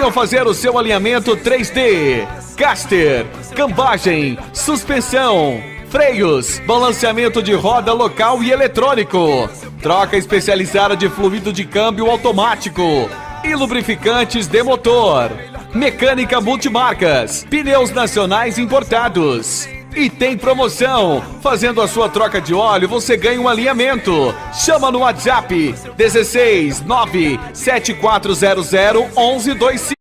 Venha fazer o seu alinhamento 3D. Caster, cambagem, suspensão, freios, balanceamento de roda local e eletrônico, troca especializada de fluido de câmbio automático e lubrificantes de motor, mecânica multimarcas, pneus nacionais importados. E tem promoção, fazendo a sua troca de óleo você ganha um alinhamento. Chama no WhatsApp 16 97400 1125.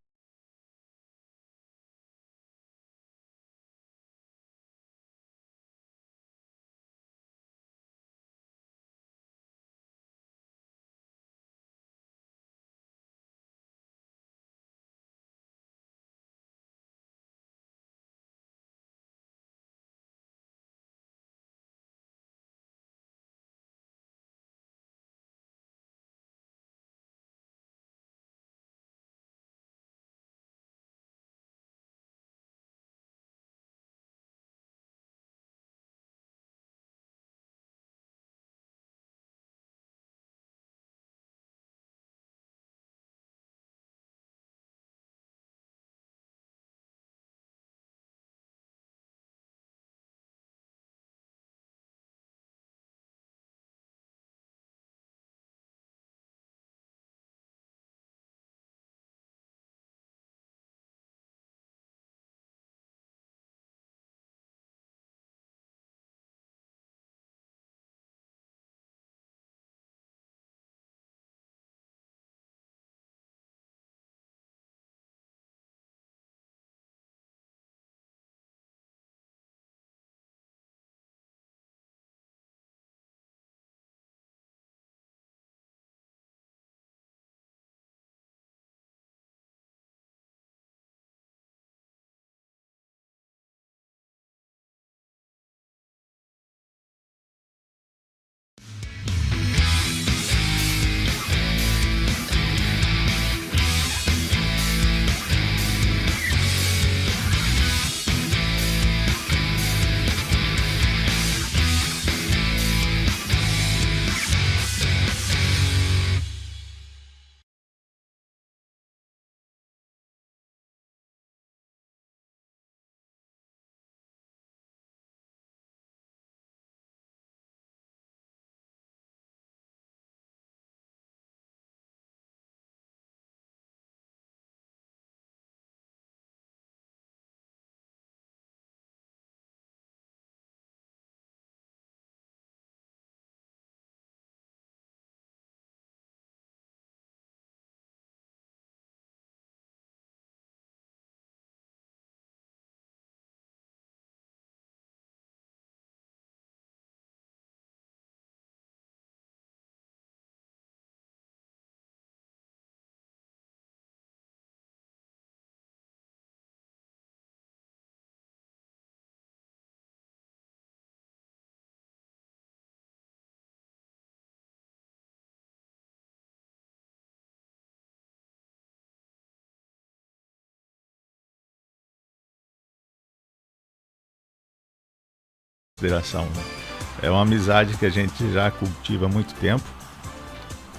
É uma amizade que a gente já cultiva há muito tempo.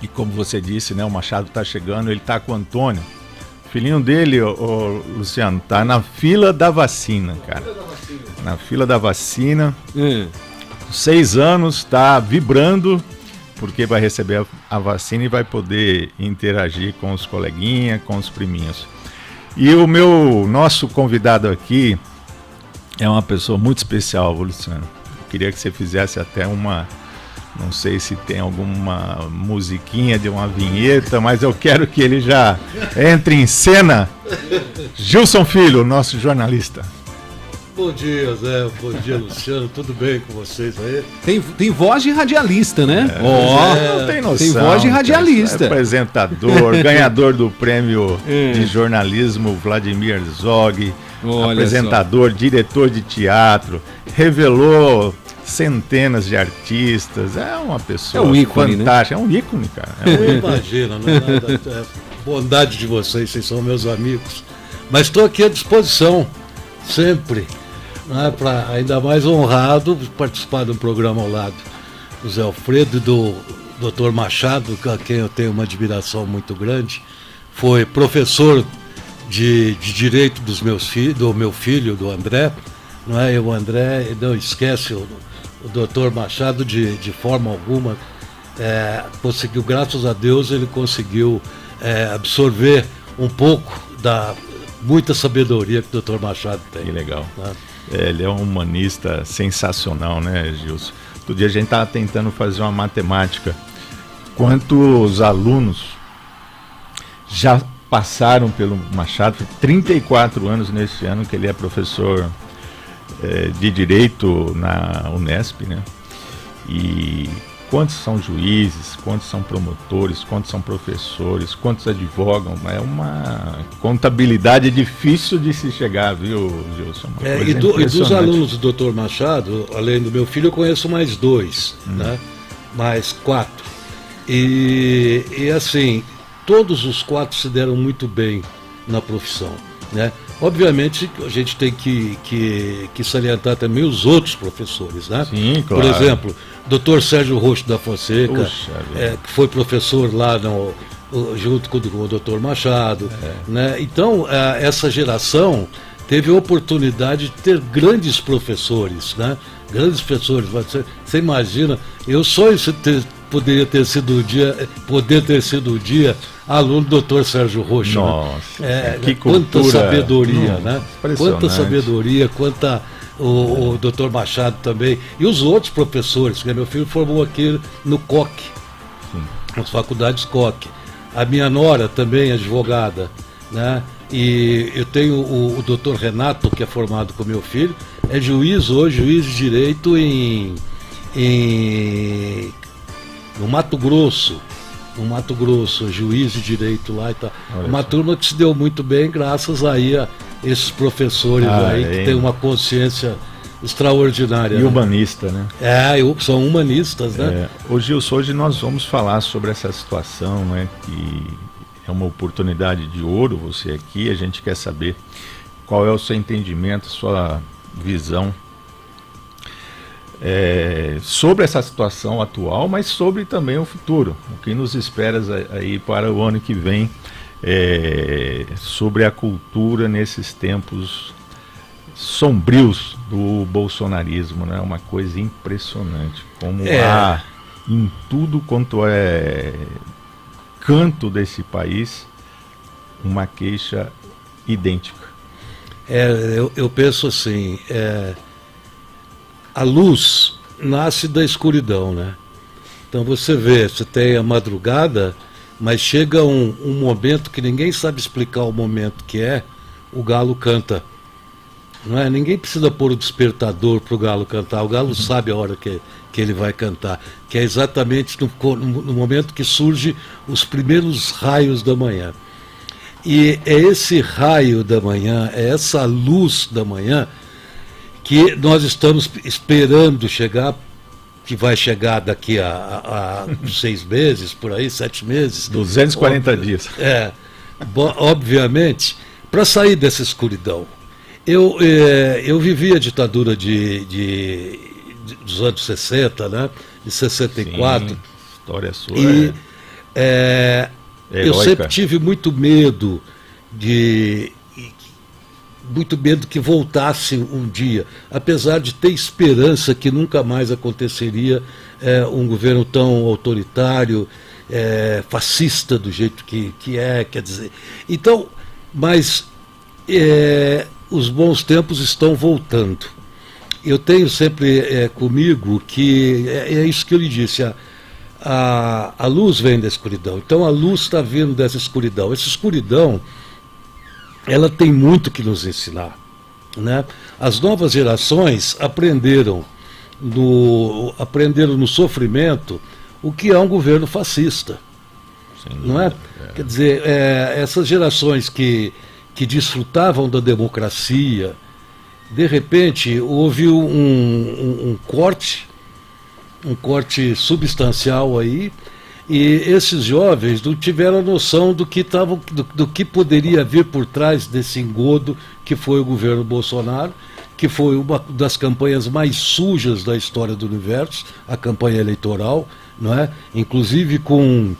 E como você disse, né, o Machado está chegando, ele está com o Antônio. O filhinho dele, o Luciano, está na fila da vacina, cara. Na fila da vacina. 6 anos, está vibrando, porque vai receber a vacina e vai poder interagir com os coleguinhas, com os priminhos. E o nosso convidado aqui é uma pessoa muito especial, Luciano. Eu queria que você fizesse até não sei se tem alguma musiquinha de uma vinheta, mas eu quero que ele já entre em cena. Gilson Filho, nosso jornalista. Bom dia, Zé. Bom dia, Luciano. Tudo bem com vocês aí? Tem voz de radialista, né? Não tem noção. Tem voz de radialista. Apresentador, ganhador do prêmio de jornalismo Vladimir Herzog. Olha, apresentador, diretor de teatro, revelou centenas de artistas, é uma pessoa ícone, fantástica, né? É um ícone, cara. Imagina, não é nada, bondade de vocês são meus amigos, mas estou aqui à disposição, sempre, né, ainda mais honrado participar de um programa ao lado do Zé Alfredo e do Dr. Machado, a quem eu tenho uma admiração muito grande, foi professor de direito do meu filho, do André, não é? E o André não esquece o doutor Machado de forma alguma. Conseguiu, graças a Deus, ele conseguiu absorver um pouco da muita sabedoria que o doutor Machado tem. Que legal. Né? Ele é um humanista sensacional, né, Gilson? Outro dia a gente estava tentando fazer uma matemática. Quantos alunos já passaram pelo Machado? 34 anos nesse ano que ele é professor de Direito na Unesp, né? E quantos são juízes, quantos são promotores, quantos são professores, quantos advogam? É uma contabilidade difícil de se chegar, viu, Gilson? E dos alunos do Dr. Machado, além do meu filho, eu conheço mais 2, né? Mais 4. E assim, todos os 4 se deram muito bem na profissão, né? Obviamente a gente tem que salientar também os outros professores, né? Sim, claro. Por exemplo, Dr. Sérgio Roxo da Fonseca, que foi professor lá junto com o Dr. Machado, né? Então essa geração teve a oportunidade de ter grandes professores, né? Grandes professores. Você imagina, eu sonho poder ter sido o dia aluno do Dr. Sérgio Roxo. Nossa, né? que cultura. Quanta sabedoria, né? Quanta sabedoria, quanta o Dr. Machado também. E os outros professores, que meu filho formou aqui no COC, nas faculdades COC. A minha nora também é advogada, né? E eu tenho o Dr. Renato, que é formado com meu filho, é juiz de direito no Mato Grosso, juiz de direito lá e tal. Uma turma que se deu muito bem graças aí a esses professores que têm uma consciência extraordinária. E humanista, né? São humanistas, né? Ô Gilson, hoje nós vamos falar sobre essa situação, né? Que é uma oportunidade de ouro você aqui. A gente quer saber qual é o seu entendimento, sua visão sobre essa situação atual, mas sobre também o futuro, o que nos espera aí para o ano que vem, sobre a cultura nesses tempos sombrios do bolsonarismo, né? Uma coisa impressionante, como há em tudo quanto é canto desse país uma queixa idêntica. Eu penso assim, a luz nasce da escuridão, né? Então você tem a madrugada, mas chega um momento que ninguém sabe explicar o momento que o galo canta. Não é? Ninguém precisa pôr o despertador para o galo cantar, o galo sabe a hora que ele vai cantar, que é exatamente no momento que surgem os primeiros raios da manhã. E é esse raio da manhã, é essa luz da manhã que nós estamos esperando chegar, que vai chegar daqui a 6 meses, por aí, 7 meses. 240 dias. Obviamente, para sair dessa escuridão. Eu vivi a ditadura dos anos 60, né? De 64. Sim, história sua eu sempre tive muito medo que voltasse um dia, apesar de ter esperança que nunca mais aconteceria um governo tão autoritário, fascista do jeito que quer dizer. Então, mas os bons tempos estão voltando. Eu tenho sempre comigo que é isso que eu lhe disse, a luz vem da escuridão. Então a luz está vindo dessa escuridão. Essa escuridão, ela tem muito que nos ensinar, né? As novas gerações aprenderam no sofrimento o que é um governo fascista. Não é? Quer dizer, essas gerações que desfrutavam da democracia, de repente houve um corte substancial aí, e esses jovens não tiveram a noção do que poderia vir por trás desse engodo que foi o governo Bolsonaro, que foi uma das campanhas mais sujas da história do universo, a campanha eleitoral, não é? Inclusive com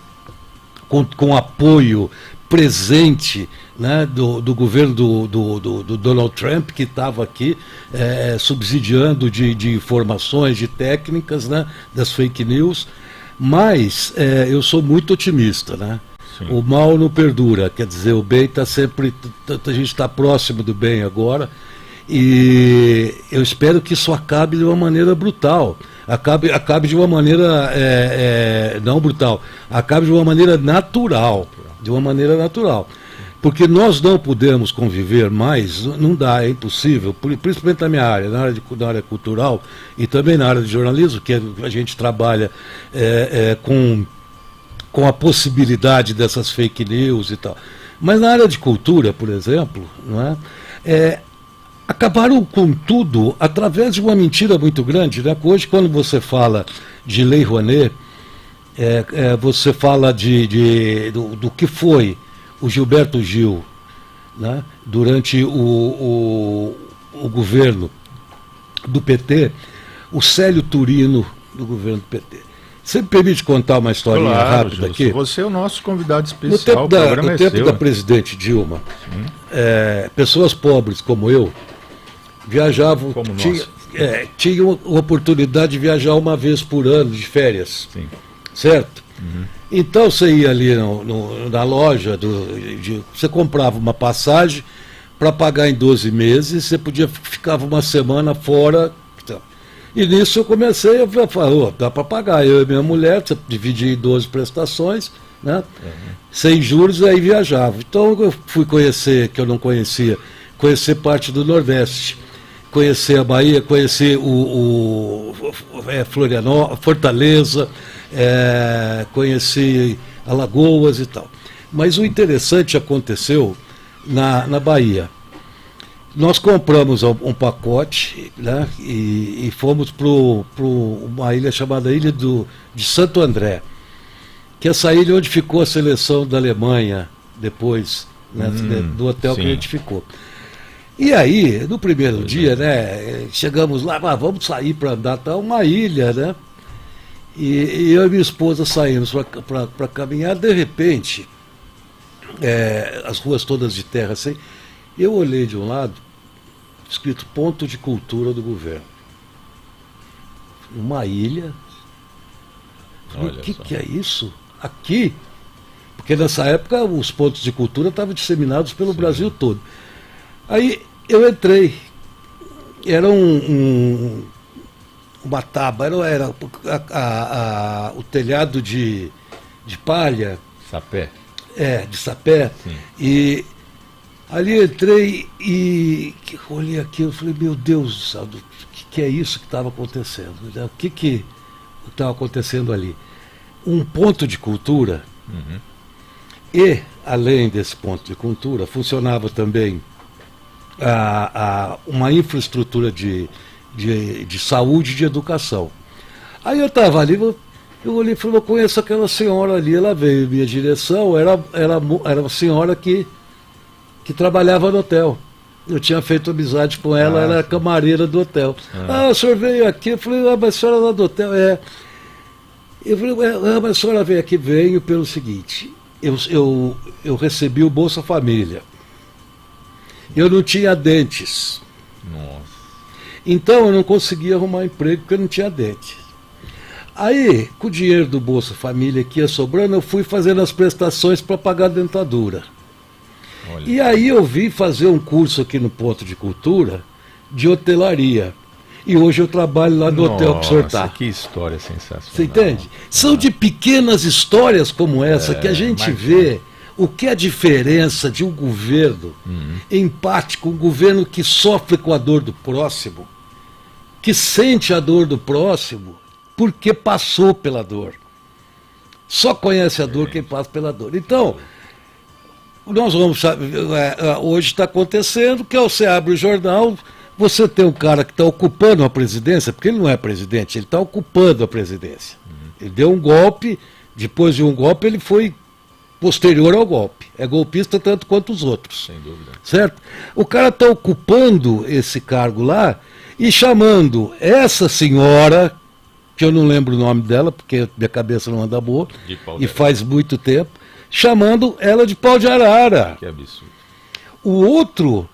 apoio presente né, do governo do Donald Trump, que estava aqui subsidiando de informações, de técnicas, né, das fake news, mas eu sou muito otimista, né? Sim. O mal não perdura, quer dizer, o bem está sempre, a gente está próximo do bem agora, e eu espero que isso acabe de uma maneira brutal, acabe de uma maneira, não brutal, acabe de uma maneira natural, porque nós não podemos conviver mais, não dá, é impossível, principalmente na minha área, na área cultural e também na área de jornalismo, que a gente trabalha com a possibilidade dessas fake news e tal. Mas na área de cultura, por exemplo, não é? Acabaram com tudo através de uma mentira muito grande, né? Hoje, quando você fala de Lei Rouanet, você fala do que foi o Gilberto Gil, né? Durante o governo do PT, o Célio Turino do governo do PT. Você me permite contar uma historinha rápida aqui? Você é o nosso convidado especial. No tempo da presidente Dilma, pessoas pobres como eu viajavam, tinham a oportunidade de viajar uma vez por ano de férias. Sim. Certo? Uhum. Então você ia ali na loja, você comprava uma passagem para pagar em 12 meses, você ficava uma semana fora. E nisso eu comecei a falar, dá para pagar. Eu e minha mulher, você dividia em 12 prestações, né? Sem juros, aí viajava. Então eu fui conhecer, que eu não conhecia, conhecer parte do Nordeste, conhecer a Bahia, conhecer Florianópolis, Fortaleza, conhecer Alagoas e tal. Mas o interessante aconteceu na Bahia. Nós compramos um pacote, né, e fomos para uma ilha chamada Ilha de Santo André, que é essa ilha onde ficou a seleção da Alemanha depois, né, do hotel que a gente ficou. E aí, no primeiro dia, né, chegamos lá, vamos sair para andar, tá uma ilha, né? E eu e minha esposa saímos para caminhar, de repente, as ruas todas de terra assim. Eu olhei de um lado, escrito Ponto de Cultura do Governo. Uma ilha. Falei, o que é isso? Aqui? Porque nessa época os pontos de cultura estavam disseminados pelo Brasil todo. Aí eu entrei. Era uma tábua, era o telhado de palha. Sapé. De sapé. Sim. E ali entrei e olhei aqui, eu falei, meu Deus do céu, o que é isso que estava acontecendo? O que estava acontecendo ali? Um ponto de cultura, e, além desse ponto de cultura, funcionava também uma infraestrutura de saúde e de educação. Aí eu estava ali, eu olhei e falei, eu conheço aquela senhora ali, ela veio em minha direção, era uma senhora que trabalhava no hotel. Eu tinha feito amizade com ela, ela era camareira do hotel. O senhor veio aqui? Eu falei, mas a senhora lá do hotel? Eu falei, mas a senhora veio aqui? Venho pelo seguinte, eu recebi o Bolsa Família. Eu não tinha dentes. Nossa. Então eu não conseguia arrumar emprego porque eu não tinha dentes. Aí, com o dinheiro do Bolsa Família que ia sobrando, eu fui fazendo as prestações para pagar a dentadura. Olha. E aí eu vim fazer um curso aqui no Ponto de Cultura de hotelaria. E hoje eu trabalho lá no hotel que o senhor está. Que história sensacional. Você entende? São de pequenas histórias como essa que a gente vê o que é a diferença de um governo empático, um governo que sofre com a dor do próximo, que sente a dor do próximo porque passou pela dor. Só conhece a dor quem passa pela dor. Então, nós vamos hoje está acontecendo que você abre o jornal, você tem um cara que está ocupando a presidência, porque ele não é presidente, ele está ocupando a presidência. Ele deu um golpe, depois de um golpe ele foi posterior ao golpe. É golpista tanto quanto os outros. Sem dúvida. Certo? O cara está ocupando esse cargo lá e chamando essa senhora, que eu não lembro o nome dela, porque minha cabeça não anda boa, e faz muito tempo, chamando ela de pau de arara. Que absurdo. O outro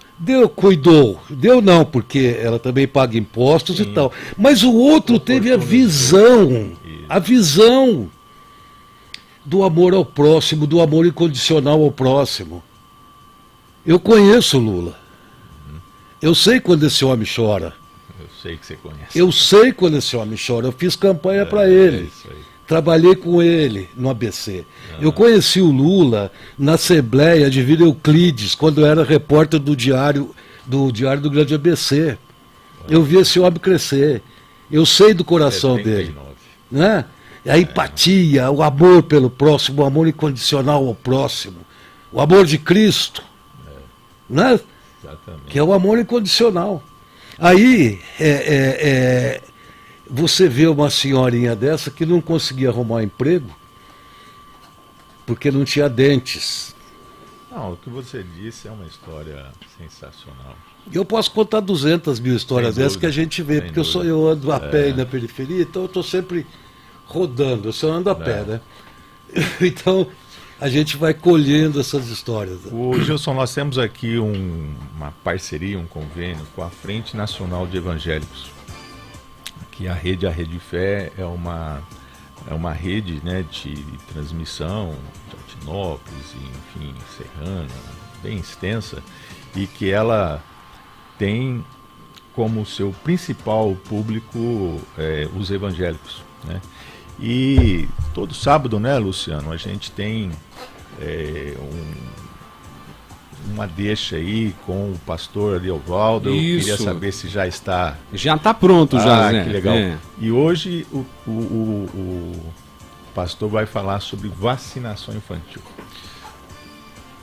cuidou. Deu não, porque ela também paga impostos e tal. Mas o outro teve a visão do amor ao próximo, do amor incondicional ao próximo. Eu conheço o Lula. Eu sei quando esse homem chora. Eu sei que você conhece. Eu sei quando esse homem chora. Eu fiz campanha para ele. Isso aí. Trabalhei com ele no ABC. Eu conheci o Lula na Assembleia de Vila Euclides, quando eu era repórter do Diário do Grande ABC. Eu vi esse homem crescer. Eu sei do coração dele. Né? A empatia, o amor pelo próximo, o amor incondicional ao próximo. O amor de Cristo. Né? Exatamente. Que é o amor incondicional. Aí, você vê uma senhorinha dessa que não conseguia arrumar emprego porque não tinha dentes. Não, o que você disse é uma história sensacional. Eu posso contar 200 mil histórias Sem dessas dúvida, que a gente vê, sem porque dúvida. eu ando a pé na periferia, então eu estou sempre rodando, eu só ando a pé, né? Então, a gente vai colhendo essas histórias. O Gilson, nós temos aqui uma parceria, um convênio com a Frente Nacional de Evangélicos, que a Rede Fé é uma rede, né, de transmissão de Altinópolis, enfim, Serrana, bem extensa, e que ela tem como seu principal público os evangélicos, né? E todo sábado, né, Luciano, a gente tem uma deixa aí com o pastor Ariovaldo. Eu queria saber se já está... Já está pronto, já, né? Que legal. E hoje o pastor vai falar sobre vacinação infantil.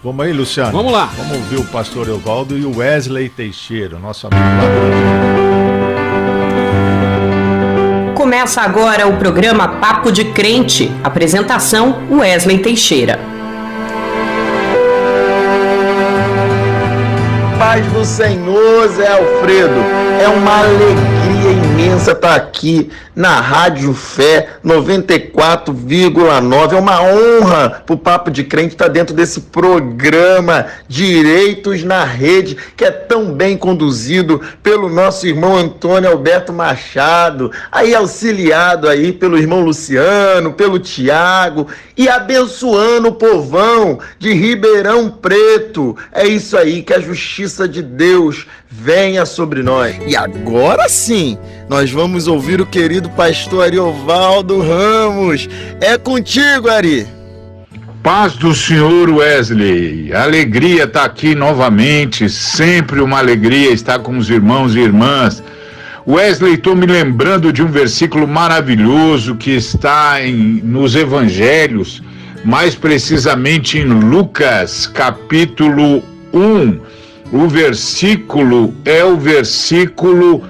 Vamos aí, Luciano? Vamos lá. Vamos ouvir o pastor Ariovaldo e o Wesley Teixeira, nosso amigo lá. Começa agora o programa Papo de Crente. Apresentação: Wesley Teixeira. Paz do Senhor, Zé Alfredo. É uma alegria imensa estar aqui na Rádio Fé 94,9. É uma honra para o Papo de Crente estar dentro desse programa Direitos na Rede, que é tão bem conduzido pelo nosso irmão Antônio Alberto Machado, aí auxiliado aí pelo irmão Luciano, pelo Tiago, e abençoando o povão de Ribeirão Preto. É isso aí, que a justiça de Deus venha sobre nós. E agora sim, nós vamos ouvir o querido pastor Ariovaldo Ramos. É contigo, Ari. Paz do Senhor, Wesley. Alegria estar aqui novamente, sempre uma alegria estar com os irmãos e irmãs. Wesley, estou me lembrando de um versículo maravilhoso que está nos Evangelhos, mais precisamente em Lucas, capítulo 1. O versículo é o versículo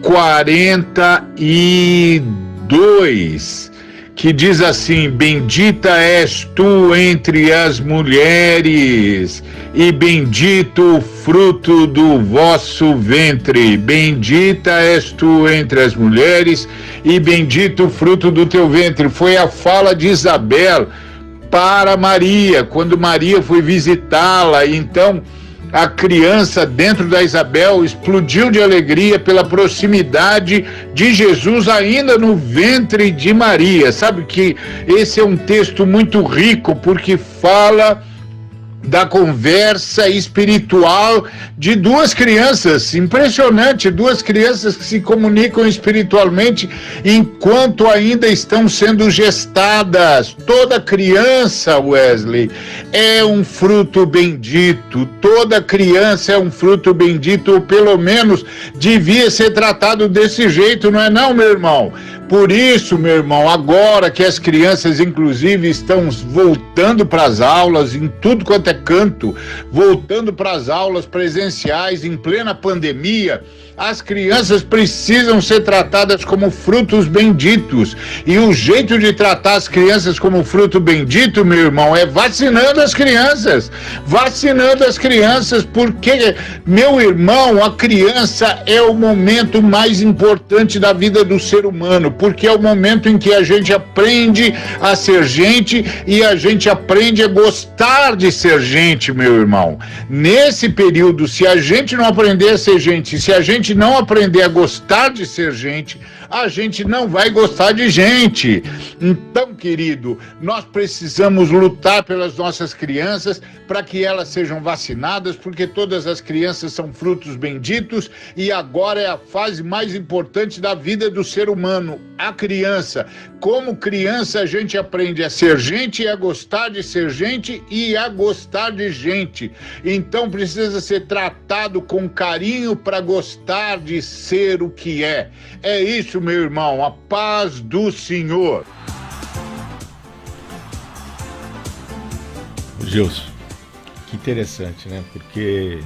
42, que diz assim: bendita és tu entre as mulheres, e bendito o fruto do vosso ventre. Bendita és tu entre as mulheres, e bendito o fruto do teu ventre. Foi a fala de Isabel para Maria, quando Maria foi visitá-la. Então a criança dentro da Isabel explodiu de alegria pela proximidade de Jesus ainda no ventre de Maria. Sabe que esse é um texto muito rico, porque fala da conversa espiritual de duas crianças. Impressionante, duas crianças que se comunicam espiritualmente enquanto ainda estão sendo gestadas. Toda criança, Wesley, é um fruto bendito. Toda criança é um fruto bendito, ou pelo menos devia ser tratado desse jeito, não é não, meu irmão? Por isso, meu irmão, agora que as crianças, inclusive, estão voltando para as aulas em tudo quanto é canto, voltando para as aulas presenciais em plena pandemia, as crianças precisam ser tratadas como frutos benditos. E o jeito de tratar as crianças como fruto bendito, meu irmão, é vacinando as crianças. Vacinando as crianças, porque, meu irmão, a criança é o momento mais importante da vida do ser humano. porque é o momento em que a gente aprende a ser gente e a gente aprende a gostar de ser gente, meu irmão. Nesse período, se a gente não aprender a ser gente, se a gente não aprender a gostar de ser gente, a gente não vai gostar de gente. Então, querido, nós precisamos lutar pelas nossas crianças para que elas sejam vacinadas, porque todas as crianças são frutos benditos e agora é a fase mais importante da vida do ser humano, a criança. Como criança, a gente aprende a ser gente e a gostar de ser gente e a gostar de gente. Então, precisa ser tratado com carinho para gostar de ser o que é. É isso, meu irmão, a paz do Senhor. Gilson, que interessante, né? Porque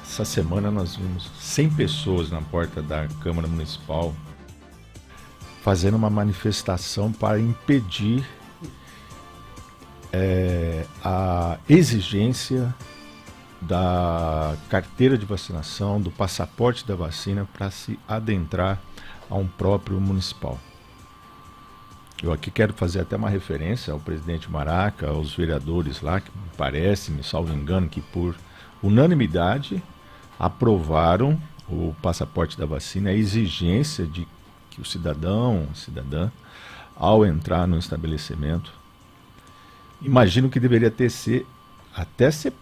essa semana nós vimos 100 pessoas na porta da Câmara Municipal fazendo uma manifestação para impedir a exigência da carteira de vacinação, do passaporte da vacina para se adentrar a um próprio municipal. Eu aqui quero fazer até uma referência ao presidente Maraca, aos vereadores lá, que me parece, me salvo engano, que por unanimidade aprovaram o passaporte da vacina, a exigência de que o cidadão, cidadã, ao entrar no estabelecimento, imagino que deveria até ser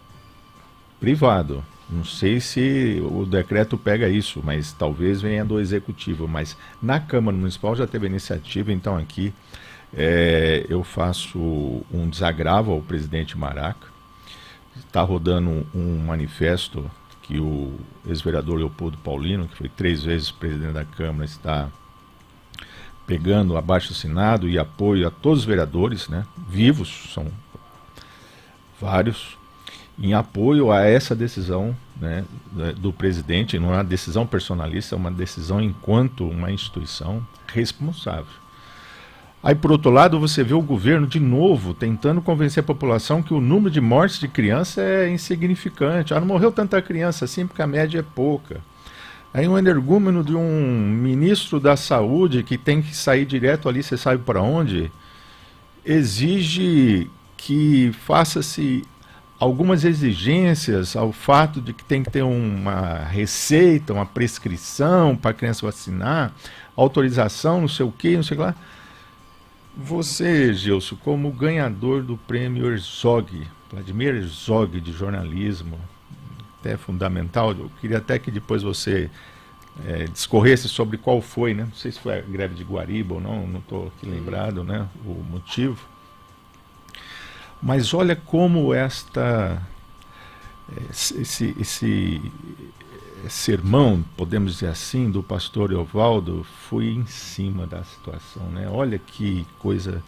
privado. Não sei se o decreto pega isso, mas talvez venha do executivo. Mas na Câmara Municipal já teve a iniciativa, então aqui eu faço um desagravo ao presidente Maraca. Está rodando um manifesto que o ex-vereador Leopoldo Paulino, que foi 3 vezes presidente da Câmara, está pegando abaixo-assinado e apoio a todos os vereadores, né, vivos, são vários, em apoio a essa decisão, né, do presidente. Não é uma decisão personalista, é uma decisão enquanto uma instituição responsável. Aí, por outro lado, você vê o governo, de novo, tentando convencer a população que o número de mortes de criança é insignificante. Não morreu tanta criança assim porque a média é pouca. Aí um energúmeno de um ministro da saúde, que tem que sair direto ali, você sabe para onde, exige que faça-se algumas exigências ao fato de que tem que ter uma receita, uma prescrição para a criança vacinar, autorização, não sei o que, não sei o que lá. Você, Gilson, como ganhador do prêmio Herzog, Vladimir Herzog de jornalismo, até fundamental, eu queria até que depois você discorresse sobre qual foi, né? Não sei se foi a greve de Guariba ou não estou aqui lembrado, né, o motivo. Mas olha como esse sermão, podemos dizer assim, do pastor Eovaldo foi em cima da situação, né? Olha que coisa.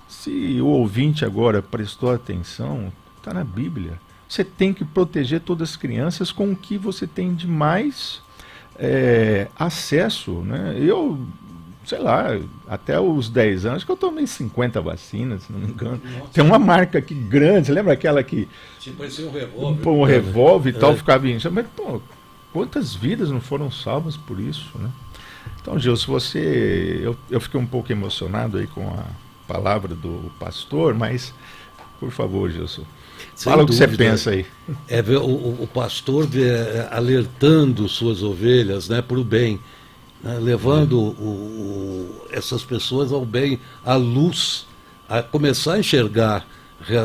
Se o ouvinte agora prestou atenção, está na Bíblia. Você tem que proteger todas as crianças com o que você tem de mais acesso, né? Eu, sei lá, até os 10 anos, que eu tomei 50 vacinas, se não me engano. Nossa. Tem uma marca aqui grande, você lembra aquela que... Parecia um revólver. Um revólver e tal, ficava em... Mas, pô, quantas vidas não foram salvas por isso, né? Então, Gilson, eu fiquei um pouco emocionado aí com a palavra do pastor, mas, por favor, Gilson, fala o que você pensa aí. Ver o pastor alertando suas ovelhas, né, para o bem, né, levando essas pessoas ao bem, à luz, a começar a enxergar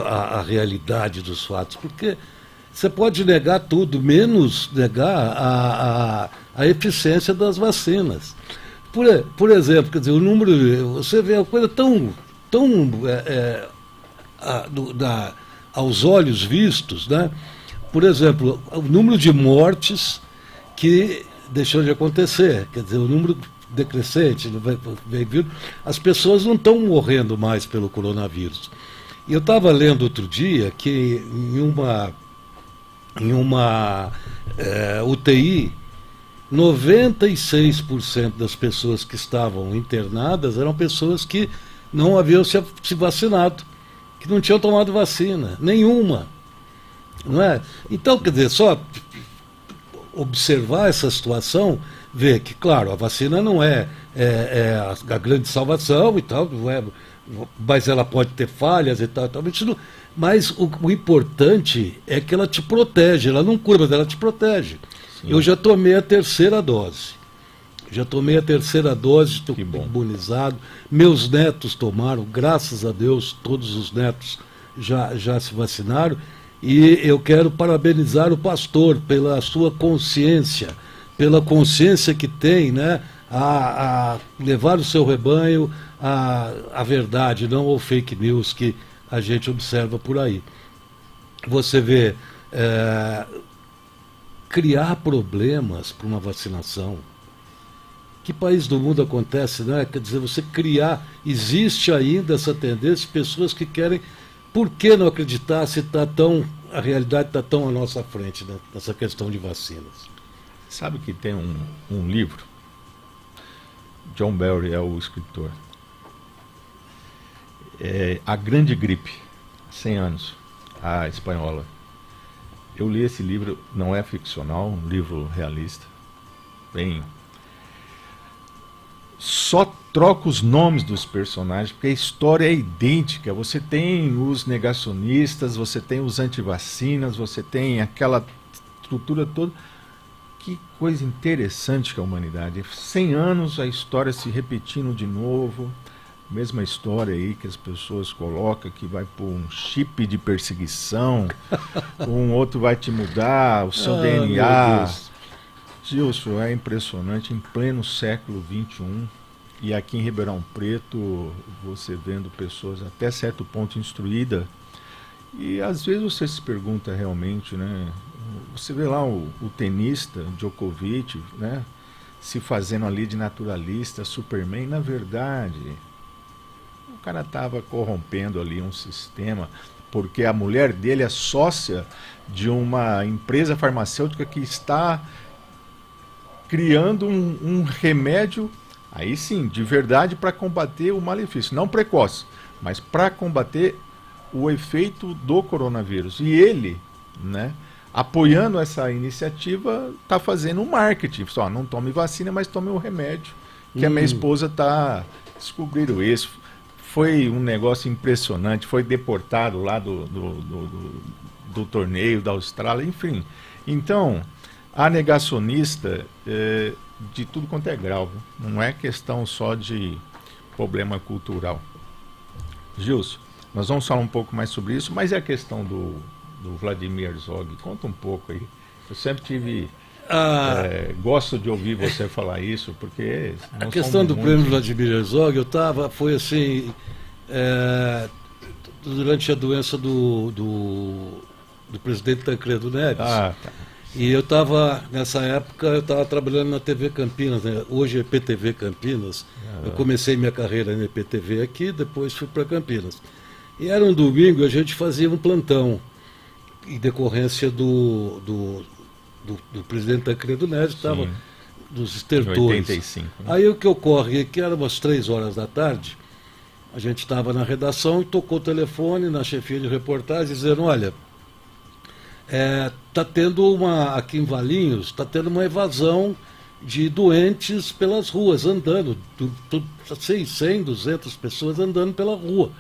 a realidade dos fatos, porque você pode negar tudo, menos negar a eficiência das vacinas. Por exemplo, quer dizer, o número, você vê uma coisa tão aos olhos vistos, né? Por exemplo, o número de mortes que deixou de acontecer, quer dizer, o número decrescente, as pessoas não estão morrendo mais pelo coronavírus. E eu estava lendo outro dia que em uma UTI, 96% das pessoas que estavam internadas eram pessoas que não haviam se vacinado, que não tinham tomado vacina, nenhuma. Não é? Então, quer dizer, só observar essa situação, vê que, claro, a vacina não é a grande salvação e tal, não é, mas ela pode ter falhas e tal, mas o importante é que ela te protege, ela não cura, mas ela te protege. Sim. Eu já tomei a terceira dose. Estou imunizado. Meus netos tomaram, graças a Deus, todos os netos já se vacinaram. E eu quero parabenizar o pastor pela sua consciência, pela consciência que tem, né, a levar o seu rebanho à verdade, não ao fake news que a gente observa por aí. Você vê, criar problemas para uma vacinação. Que país do mundo acontece, né? Quer dizer, você criar, existe ainda essa tendência, pessoas que querem, por que não acreditar se a realidade está tão à nossa frente, né, nessa questão de vacinas? Sabe que tem um livro, John Barry é o escritor, A Grande Gripe, 100 anos, a espanhola. Eu li esse livro, não é ficcional, um livro realista, bem... Só troca os nomes dos personagens, porque a história é idêntica. Você tem os negacionistas, você tem os antivacinas, você tem aquela estrutura toda. Que coisa interessante que é a humanidade. 100 anos, a história se repetindo de novo. Mesma história aí que as pessoas colocam, que vai por um chip de perseguição, um outro vai te mudar, o seu DNA... Gilson, é impressionante, em pleno século XXI, e aqui em Ribeirão Preto, você vendo pessoas até certo ponto instruídas, e às vezes você se pergunta realmente, né? Você vê lá o tenista Djokovic, né, se fazendo ali de naturalista, Superman, na verdade, o cara estava corrompendo ali um sistema, porque a mulher dele é sócia de uma empresa farmacêutica que está criando um remédio, aí sim, de verdade, para combater o malefício, não precoce, mas para combater o efeito do coronavírus. E ele, né, apoiando essa iniciativa, está fazendo um marketing. Só não tome vacina, mas tome o remédio, que a minha esposa está descobrindo isso. Foi um negócio impressionante, foi deportado lá do torneio da Austrália, enfim. Então... A negacionista de tudo quanto é grau, viu? Não é questão só de problema cultural. Gilson, nós vamos falar um pouco mais sobre isso, mas é a questão do Vladimir Herzog. Conta um pouco aí. Eu sempre tive... gosto de ouvir você falar isso, porque... A questão do prêmio Vladimir Herzog, foi assim, durante a doença do presidente Tancredo Neves. Tá. E nessa época, eu estava trabalhando na TV Campinas, né? Hoje é EPTV Campinas. Eu comecei minha carreira na EPTV aqui, depois fui para Campinas. E era um domingo, a gente fazia um plantão, em decorrência do presidente Tancredo Neves, estava dos estertores. 85, né? Aí o que ocorre é que era umas 3 horas da tarde, a gente estava na redação e tocou o telefone na chefia de reportagem, dizendo, olha... Está tendo aqui em Valinhos, está tendo uma evasão de doentes pelas ruas, andando, 100, 200 pessoas andando pela rua.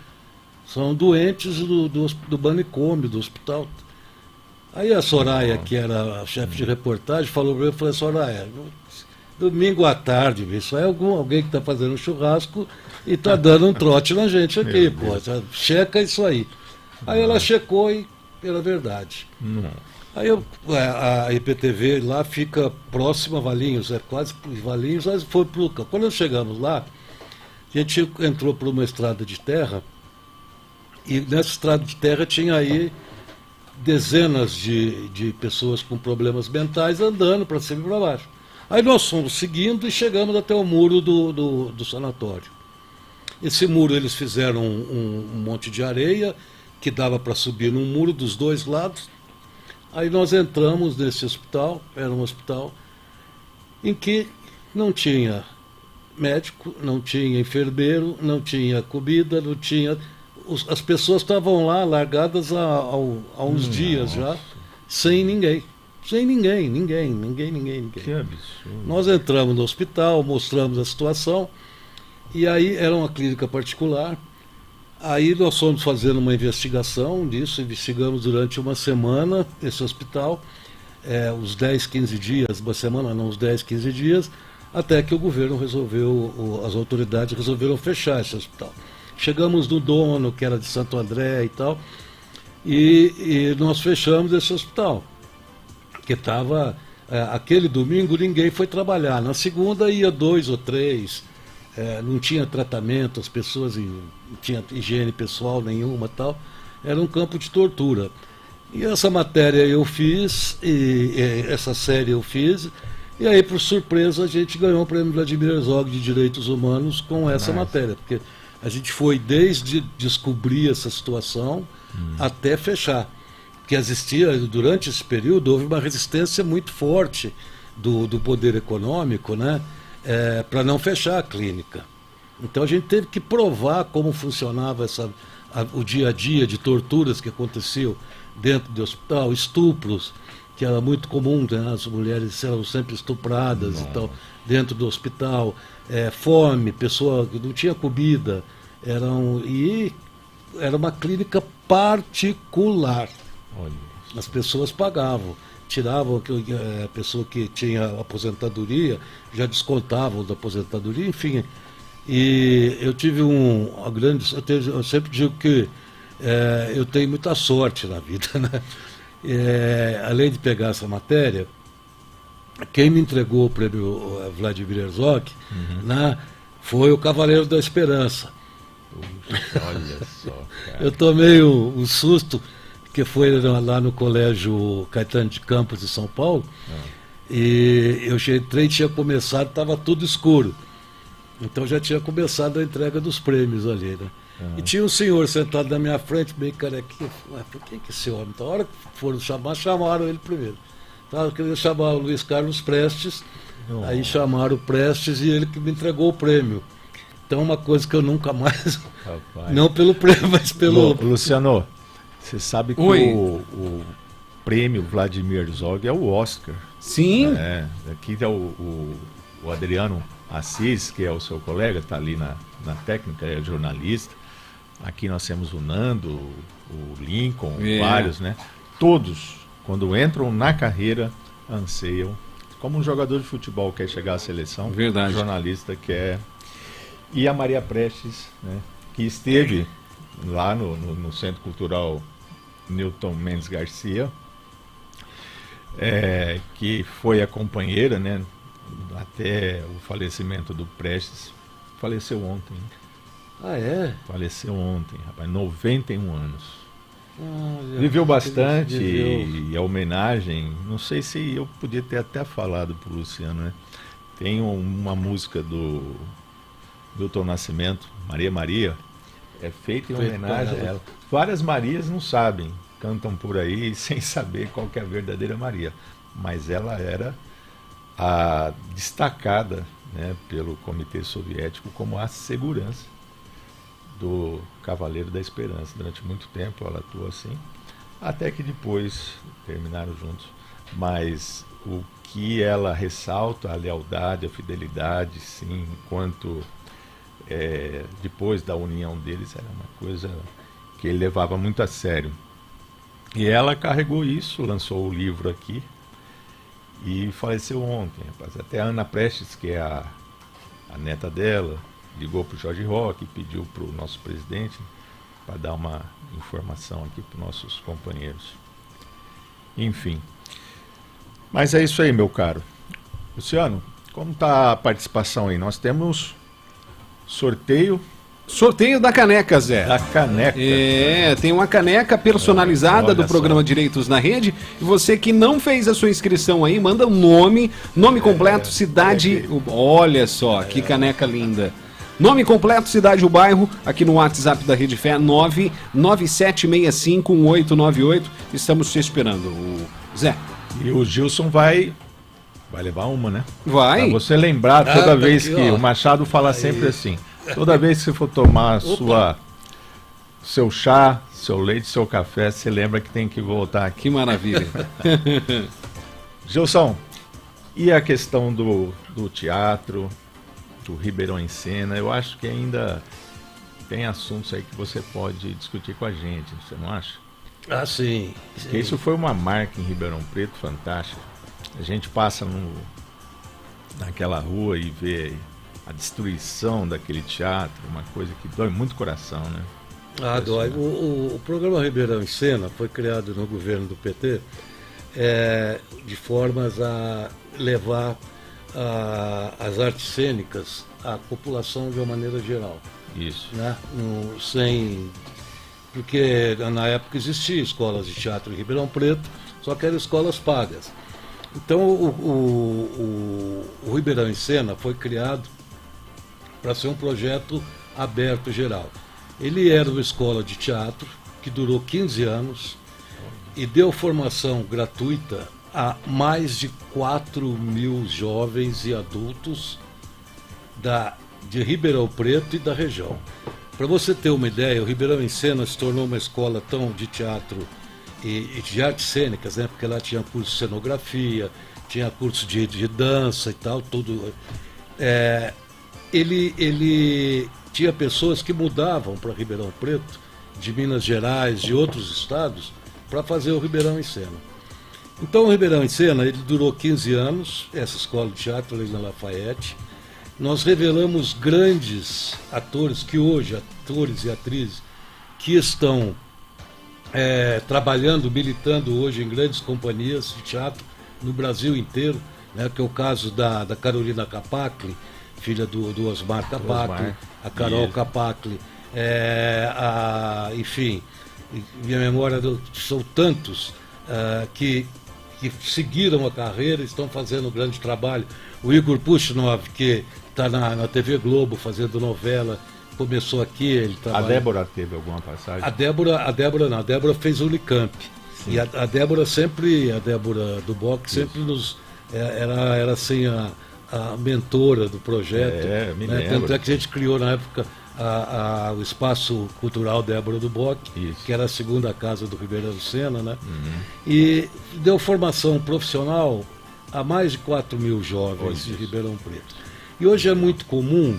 São doentes do manicômio, do hospital. Aí a Soraya, que era a chefe de reportagem, falou para mim, eu falei, Soraya, domingo à tarde, isso é alguém que está fazendo um churrasco e está dando um trote na gente aqui, pô, checa isso aí. Aí ela checou e era verdade. Aí a IPTV lá fica próxima a Valinhos, quase Valinhos, mas foi pro... Quando nós chegamos lá, a gente entrou por uma estrada de terra, e nessa estrada de terra tinha aí dezenas de pessoas com problemas mentais andando para cima e para baixo. Aí nós fomos seguindo e chegamos até o muro do sanatório. Esse muro eles fizeram um monte de areia, que dava para subir num muro dos dois lados. Aí nós entramos nesse hospital, era um hospital em que não tinha médico, não tinha enfermeiro, não tinha comida, não tinha... As pessoas estavam lá largadas há uns dias já, sem ninguém. Sem ninguém. Que absurdo. Nós entramos no hospital, mostramos a situação, e aí era uma clínica particular. Aí nós fomos fazendo uma investigação disso, investigamos durante uma semana esse hospital, uns 10, 15 dias, uma semana não, uns 10, 15 dias, até que o governo resolveu, as autoridades resolveram fechar esse hospital. Chegamos no dono, que era de Santo André e tal, e nós fechamos esse hospital, que estava, aquele domingo ninguém foi trabalhar, na segunda ia 2 ou 3, não tinha tratamento, as pessoas não tinham higiene pessoal nenhuma tal, era um campo de tortura. E essa matéria eu fiz, essa série eu fiz, e aí, por surpresa, a gente ganhou o prêmio Vladimir Herzog de Direitos Humanos com essa matéria, porque a gente foi desde descobrir essa situação até fechar. Porque existia, durante esse período, houve uma resistência muito forte do poder econômico, né, para não fechar a clínica. Então a gente teve que provar como funcionava o dia a dia de torturas que aconteciam dentro do hospital, estupros, que era muito comum, né? As mulheres eram sempre estupradas e tal, dentro do hospital, fome, pessoa que não tinha comida, e era uma clínica particular. Olha. As pessoas pagavam, tiravam a pessoa que tinha aposentadoria, já descontavam da aposentadoria, enfim. E eu tive eu sempre digo que eu tenho muita sorte na vida, né? Além de pegar essa matéria, quem me entregou o prêmio Vladimir Herzog, né, foi o Cavaleiro da Esperança. Olha só, cara. Eu tomei um susto, que foi lá no Colégio Caetano de Campos de São Paulo, e eu entrei, tinha começado, estava tudo escuro. Então já tinha começado a entrega dos prêmios ali, né? E tinha um senhor sentado na minha frente, bem carequinho. Por que esse homem? Então, a hora que foram chamar, chamaram ele primeiro. Então, queria chamar o Luiz Carlos Prestes, aí chamaram o Prestes e ele que me entregou o prêmio. Então, uma coisa que eu nunca mais... Rapaz. Não pelo prêmio, mas pelo... Luciano, você sabe que o prêmio Vladimir Herzog é o Oscar. Sim. Aqui é o Adriano Assis, que é o seu colega, está ali na técnica, é jornalista. Aqui nós temos o Nando, o Lincoln, vários, né? Todos, quando entram na carreira, anseiam. Como um jogador de futebol quer chegar à seleção, Verdade. Um jornalista quer. E a Maria Prestes, né, que esteve lá no Centro Cultural Newton Mendes Garcia, que foi a companheira, né, até o falecimento do Prestes. Faleceu ontem. Ah, é? Faleceu ontem, rapaz, 91 anos. Viveu bastante e a homenagem, não sei se eu podia ter até falado pro Luciano, né? Tem uma música do Milton Nascimento, Maria Maria, é feita em homenagem a ela. Várias Marias não sabem, cantam por aí sem saber qual que é a verdadeira Maria, mas ela era a destacada, né, pelo Comitê Soviético como a segurança do Cavaleiro da Esperança. Durante muito tempo ela atuou assim, até que depois terminaram juntos. Mas o que ela ressalta, a lealdade, a fidelidade, sim, enquanto depois da união deles, era uma coisa que ele levava muito a sério. E ela carregou isso, lançou o livro aqui e faleceu ontem, rapaz. Até a Ana Prestes, que é a neta dela, ligou para o Jorge Roque e pediu para o nosso presidente para dar uma informação aqui para os nossos companheiros. Enfim. Mas é isso aí, meu caro. Luciano, como está a participação aí? Nós temos sorteio da caneca, Zé. da caneca. Tem uma caneca personalizada do programa Direitos na Rede. E você que não fez a sua inscrição aí, manda um nome completo, cidade... Olha só, que caneca linda. Nome completo, cidade e o bairro, aqui no WhatsApp da Rede Fé, 997651898. Estamos te esperando, Zé. E o Gilson vai levar uma, né? Vai. Pra você lembrar toda vez aqui, que ó. o Machado fala sempre assim. Toda vez que você for tomar seu chá, seu leite, seu café, você lembra que tem que voltar aqui. Que maravilha. Gilson, e a questão do teatro, do Ribeirão em Cena? Eu acho que ainda tem assuntos aí que você pode discutir com a gente, você não acha? Ah, sim. Porque isso foi uma marca em Ribeirão Preto fantástica. A gente passa naquela rua e vê a destruição daquele teatro, uma coisa que dói muito o coração, né? Ah, dói. O programa Ribeirão em Cena foi criado no governo do PT de formas a levar as artes cênicas à população de uma maneira geral. Isso. Né? Porque na época existiam escolas de teatro em Ribeirão Preto, só que eram escolas pagas. Então o Ribeirão em Cena foi criado para ser um projeto aberto geral. Ele era uma escola de teatro que durou 15 anos e deu formação gratuita a mais de 4.000 jovens e adultos de Ribeirão Preto e da região. Para você ter uma ideia, o Ribeirão em Cena se tornou uma escola tão de teatro e de artes cênicas, né? Porque lá tinha curso de cenografia, tinha curso de dança e tal, tudo. Ele tinha pessoas que mudavam para Ribeirão Preto, de Minas Gerais, de outros estados, para fazer o Ribeirão em Cena. Então o Ribeirão em Cena, ele durou 15 anos, essa escola de teatro ali na Lafayette. Nós revelamos grandes atores que hoje, atores e atrizes, que estão trabalhando, militando hoje em grandes companhias de teatro no Brasil inteiro, né, que é o caso da Carolina Capacli, filha do Osmar Capacli, a Carol Capacli, enfim, minha memória são tantos que seguiram a carreira, estão fazendo um grande trabalho. O Igor Puchnov, que está na TV Globo fazendo novela, começou aqui, ele trabalha. A Débora teve alguma passagem? A Débora não, a Débora fez o Unicamp. Sim. E a Débora Duboc sempre era assim a mentora do projeto. Né? Tanto é que a gente criou na época o Espaço Cultural Débora Duboc, que era a segunda casa do Ribeirão Cena, né? E deu formação profissional a mais de 4.000 jovens de Ribeirão Preto. E hoje é muito comum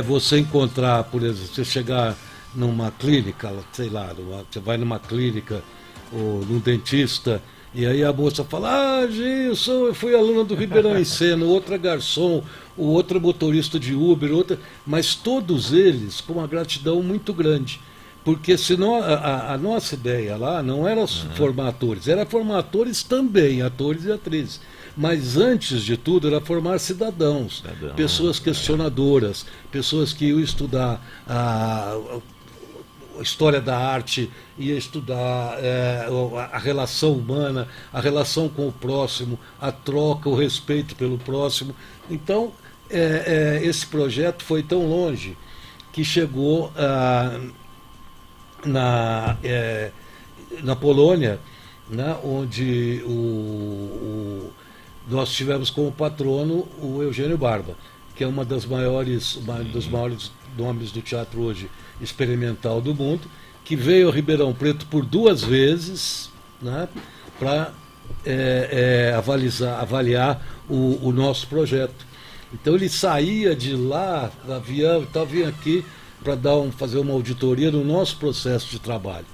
você encontrar, por exemplo, você chegar numa clínica, sei lá, você vai numa clínica ou num dentista, e aí a moça fala: Gilson, eu fui aluna do Ribeirão em Cena, outra garçom, o outro motorista de Uber, mas todos eles com uma gratidão muito grande. Porque senão a nossa ideia lá não era formar atores, era formar atores também, atores e atrizes. Mas antes de tudo era formar cidadãos, pessoas questionadoras, pessoas que iam estudar a história da arte, ia estudar a relação humana, a relação com o próximo, a troca, o respeito pelo próximo. Então, esse projeto foi tão longe que chegou na Polônia, né, onde nós tivemos como patrono o Eugênio Barba, que é uma dos maiores nomes do teatro hoje experimental do mundo, que veio a Ribeirão Preto por 2 vezes, né, para avaliar o nosso projeto. Então ele saía de lá, do avião e tal, vinha aqui para fazer uma auditoria no nosso processo de trabalho.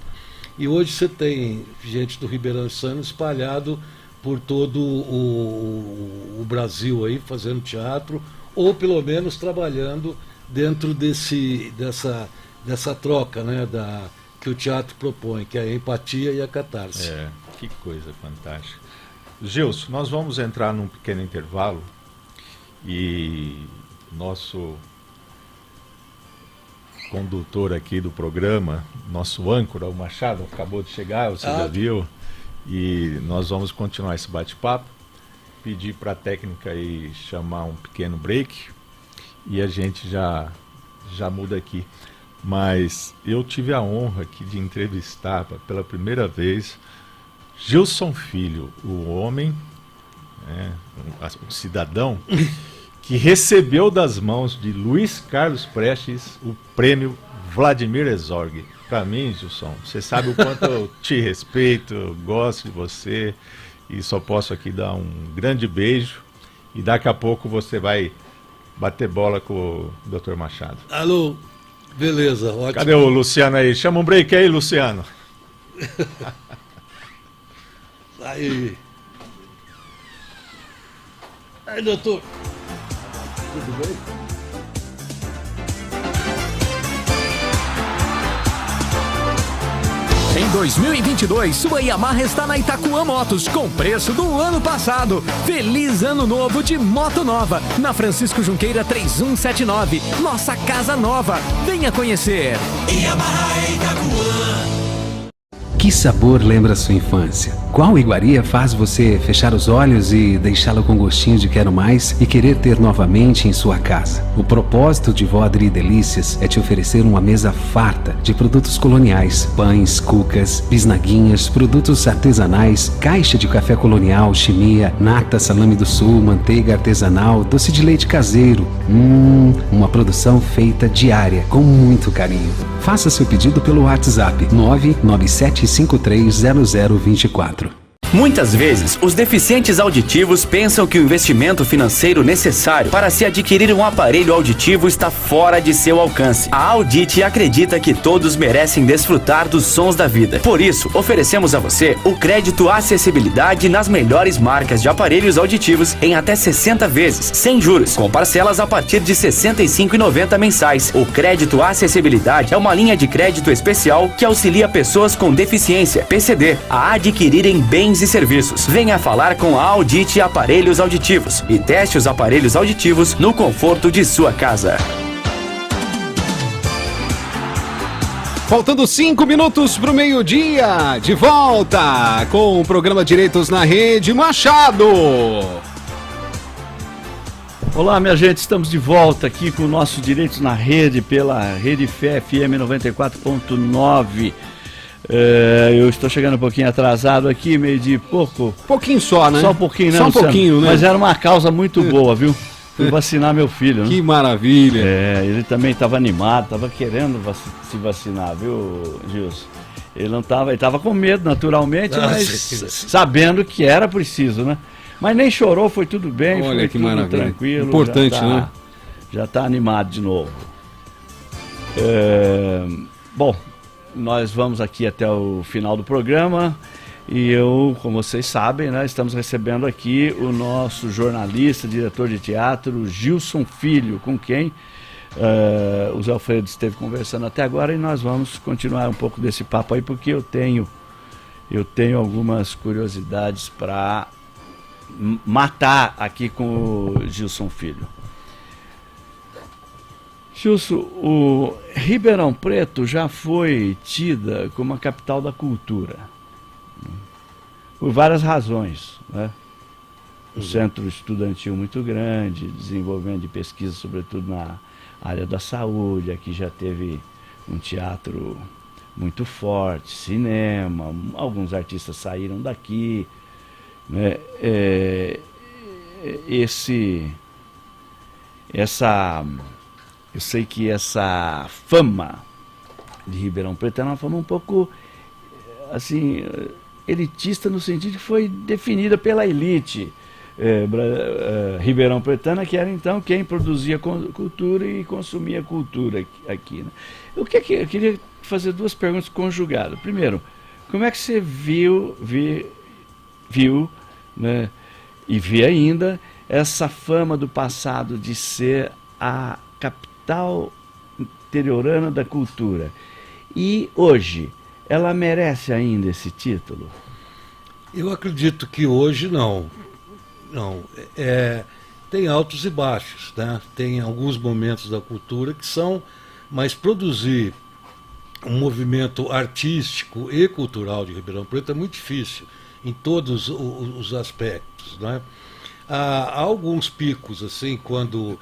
E hoje você tem gente do Ribeirão Cena espalhado por todo o Brasil aí, fazendo teatro, ou pelo menos trabalhando dentro dessa troca, né, que o teatro propõe, que é a empatia e a catarse. Que coisa fantástica. Gilson, nós vamos entrar num pequeno intervalo e nosso condutor aqui do programa, nosso âncora, o Machado, acabou de chegar, você já viu, e nós vamos continuar esse bate-papo, pedir para a técnica aí chamar um pequeno break e a gente já muda aqui. Mas eu tive a honra aqui de entrevistar pela primeira vez Gilson Filho, o homem, um cidadão que recebeu das mãos de Luiz Carlos Prestes o prêmio Vladimir Herzog. Para mim, Gilson, você sabe o quanto eu te respeito, eu gosto de você e só posso aqui dar um grande beijo e daqui a pouco você vai bater bola com o Dr. Machado. Alô, beleza, ótimo. Cadê o Luciano aí? Chama um break aí, Luciano. Aí, doutor. Tudo bem? Em 2022, sua Yamaha está na Itaquã Motos com preço do ano passado. Feliz Ano Novo de Moto Nova, na Francisco Junqueira 3179. Nossa casa nova. Venha conhecer. Yamaha Itaquã. Que sabor lembra sua infância? Qual iguaria faz você fechar os olhos e deixá-lo com gostinho de quero mais e querer ter novamente em sua casa? O propósito de Vodri Delícias é te oferecer uma mesa farta de produtos coloniais, pães, cucas, bisnaguinhas, produtos artesanais, caixa de café colonial, chimia, nata, salame do sul, manteiga artesanal, doce de leite caseiro. Uma produção feita diária, com muito carinho. Faça seu pedido pelo WhatsApp 997530024. Muitas vezes, os deficientes auditivos pensam que o investimento financeiro necessário para se adquirir um aparelho auditivo está fora de seu alcance. A Audit acredita que todos merecem desfrutar dos sons da vida. Por isso, oferecemos a você o crédito acessibilidade nas melhores marcas de aparelhos auditivos em até 60 vezes, sem juros, com parcelas a partir de R$ 65,90 mensais. O crédito acessibilidade é uma linha de crédito especial que auxilia pessoas com deficiência, PCD, a adquirirem bens e serviços. Venha falar com a Audit Aparelhos Auditivos e teste os aparelhos auditivos no conforto de sua casa. Faltando 5 minutos para o meio-dia, de volta com o programa Direitos na Rede, Machado. Olá, minha gente, estamos de volta aqui com o nosso Direitos na Rede pela Rede Fé FM 94.9. Eu estou chegando um pouquinho atrasado aqui, meio de pouco. Pouquinho só, né? Só um pouquinho, né? Só um pouquinho, né? Mas era uma causa muito boa, viu? Fui vacinar meu filho, né? Que maravilha! Ele também estava animado, estava querendo se vacinar, viu, Gilson? Ele não estava, ele estava com medo, naturalmente, mas sabendo que era preciso, né? Mas nem chorou, foi tudo bem, olha foi que tudo maravilha. Tranquilo. Importante, né? Já está animado de novo. Bom, nós vamos aqui até o final do programa e eu, como vocês sabem, né, estamos recebendo aqui o nosso jornalista, diretor de teatro, Gilson Filho, com quem o Zé Alfredo esteve conversando até agora, e nós vamos continuar um pouco desse papo aí, porque eu tenho algumas curiosidades para matar aqui com o Gilson Filho. Gilson, o Ribeirão Preto já foi tida como a capital da cultura, por várias razões, né? Um centro estudantil muito grande, desenvolvimento de pesquisa, sobretudo na área da saúde. Aqui já teve um teatro muito forte, cinema, alguns artistas saíram daqui, né? Eu sei que essa fama de Ribeirão Preto é uma fama um pouco, assim, elitista, no sentido que foi definida pela elite ribeirão pretana, que era então quem produzia cultura e consumia cultura aqui, né? Eu queria fazer duas perguntas conjugadas. Primeiro, como é que você viu, né, e vê ainda essa fama do passado de ser a capital interiorana da cultura? E hoje, ela merece ainda esse título? Eu acredito que hoje não. Tem altos e baixos, né? Tem alguns momentos da cultura que são, mas produzir um movimento artístico e cultural de Ribeirão Preto é muito difícil, em todos os aspectos, né? Há alguns picos, assim, quando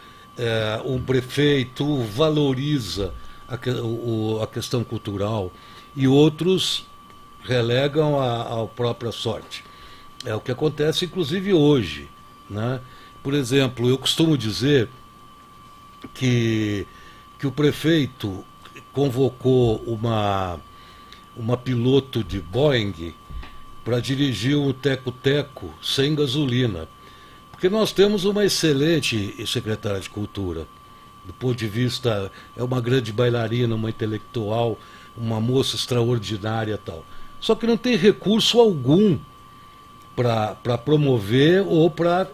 um prefeito valoriza a questão cultural e outros relegam à própria sorte. É o que acontece, inclusive, hoje, né? Por exemplo, eu costumo dizer que o prefeito convocou uma piloto de Boeing para dirigir um teco-teco sem gasolina. Porque nós temos uma excelente secretária de Cultura. Do ponto de vista, é uma grande bailarina, uma intelectual, uma moça extraordinária e tal. Só que não tem recurso algum para promover ou para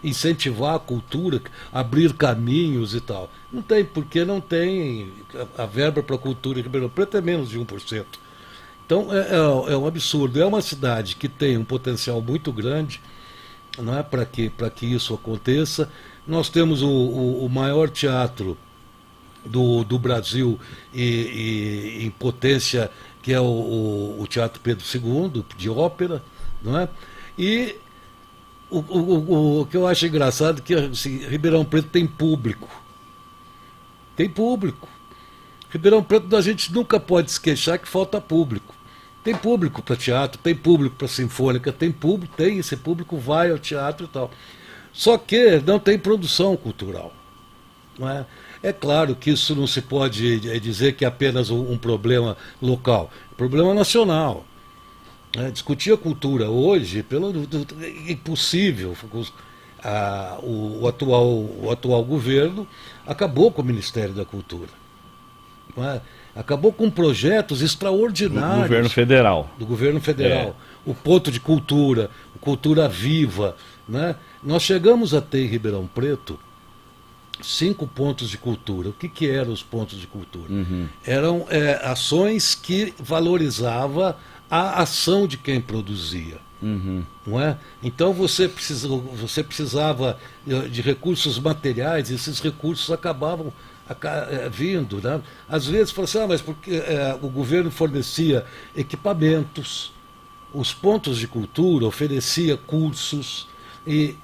incentivar a cultura, abrir caminhos e tal. Não tem, porque não tem a verba para a cultura em Ribeirão Preto é menos de 1%. Então é um absurdo. É uma cidade que tem um potencial muito grande, não é, para que isso aconteça. Nós temos o maior teatro do Brasil e em potência, que é o Teatro Pedro II, de ópera, não é? E o que eu acho engraçado é que assim, Ribeirão Preto tem público. Tem público. Ribeirão Preto a gente nunca pode se queixar que falta público. Tem público para teatro, tem público para sinfônica, esse público vai ao teatro e tal. Só que não tem produção cultural. Não é? É claro que isso não se pode dizer que é apenas um problema local, é um problema nacional. Discutir a cultura hoje é impossível. O atual governo acabou com o Ministério da Cultura. Não é? Acabou com projetos extraordinários. Do governo federal. Do governo federal. O ponto de cultura, cultura viva. Né? Nós chegamos a ter em Ribeirão Preto 5 pontos de cultura. O que eram os pontos de cultura? Eram ações que valorizavam a ação de quem produzia. Não é? Então você precisava de recursos materiais, e esses recursos acabavam vindo. Né? Às vezes fala assim, mas porque o governo fornecia equipamentos, os pontos de cultura oferecia cursos, e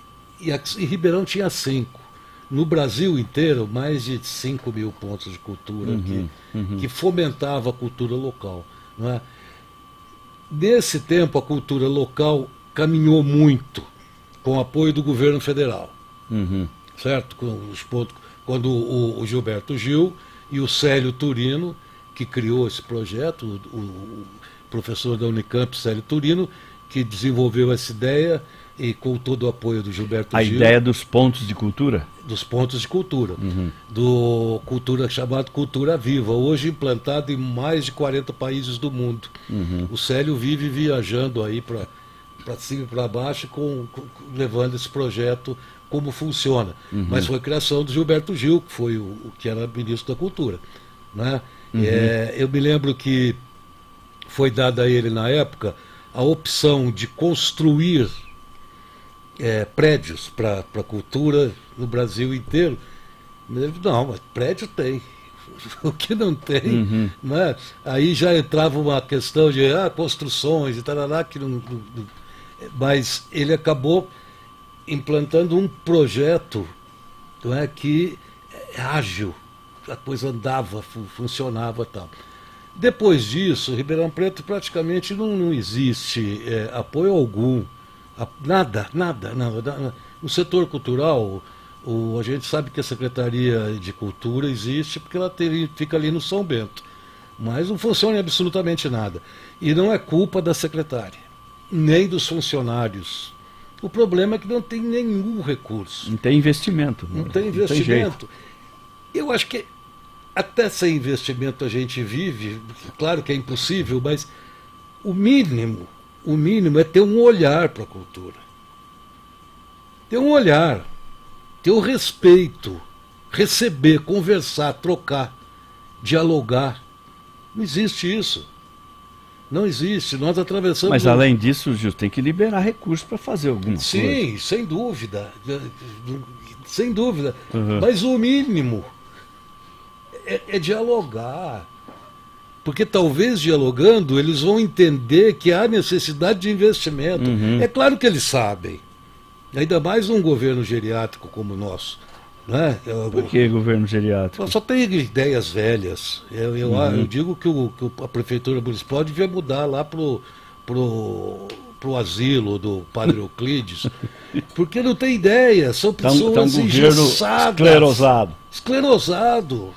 Ribeirão tinha 5. No Brasil inteiro, mais de 5 mil pontos de cultura que fomentava a cultura local. Não é? Nesse tempo, a cultura local caminhou muito com o apoio do governo federal. Certo? Quando o Gilberto Gil e o Célio Turino, que criou esse projeto, o professor da Unicamp, Célio Turino, que desenvolveu essa ideia, e com todo o apoio do Gilberto Gil. A ideia dos pontos de cultura? Dos pontos de cultura. Do cultura chamado Cultura Viva, hoje implantado em mais de 40 países do mundo. O Célio vive viajando aí para cima e para baixo, levando esse projeto, como funciona. Mas foi a criação do Gilberto Gil, que foi o que era ministro da Cultura. Né? Eu me lembro que foi dada a ele, na época, a opção de construir prédios para a cultura no Brasil inteiro. Não, mas prédio tem. O que não tem, né? Aí já entrava uma questão de construções e tal, que não, mas ele acabou implantando um projeto, não é, que é ágil, a coisa andava, funcionava e tal. Depois disso, Ribeirão Preto praticamente não existe apoio algum. Nada. No setor cultural, a gente sabe que a Secretaria de Cultura existe porque ela fica ali no São Bento, mas não funciona absolutamente nada. E não é culpa da secretária, nem dos funcionários. O problema é que não tem nenhum recurso. Não tem investimento. Não tem investimento. Eu acho que até sem investimento a gente vive, claro que é impossível, mas o mínimo é ter um olhar para a cultura. Ter um olhar, ter o respeito, receber, conversar, trocar, dialogar. Não existe isso. Não existe. Nós atravessamos... Mas além disso, Gil, tem que liberar recursos para fazer alguma coisa. Sim, sem dúvida. Sem dúvida. Mas o mínimo é dialogar. Porque talvez dialogando eles vão entender que há necessidade de investimento. É claro que eles sabem. Ainda mais um governo geriátrico como o nosso. Né? Por que governo geriátrico? Só tem ideias velhas. Eu digo que a Prefeitura Municipal devia mudar lá pro asilo do Padre Euclides. Porque não tem ideia. São pessoas engessadas. Esclerosado.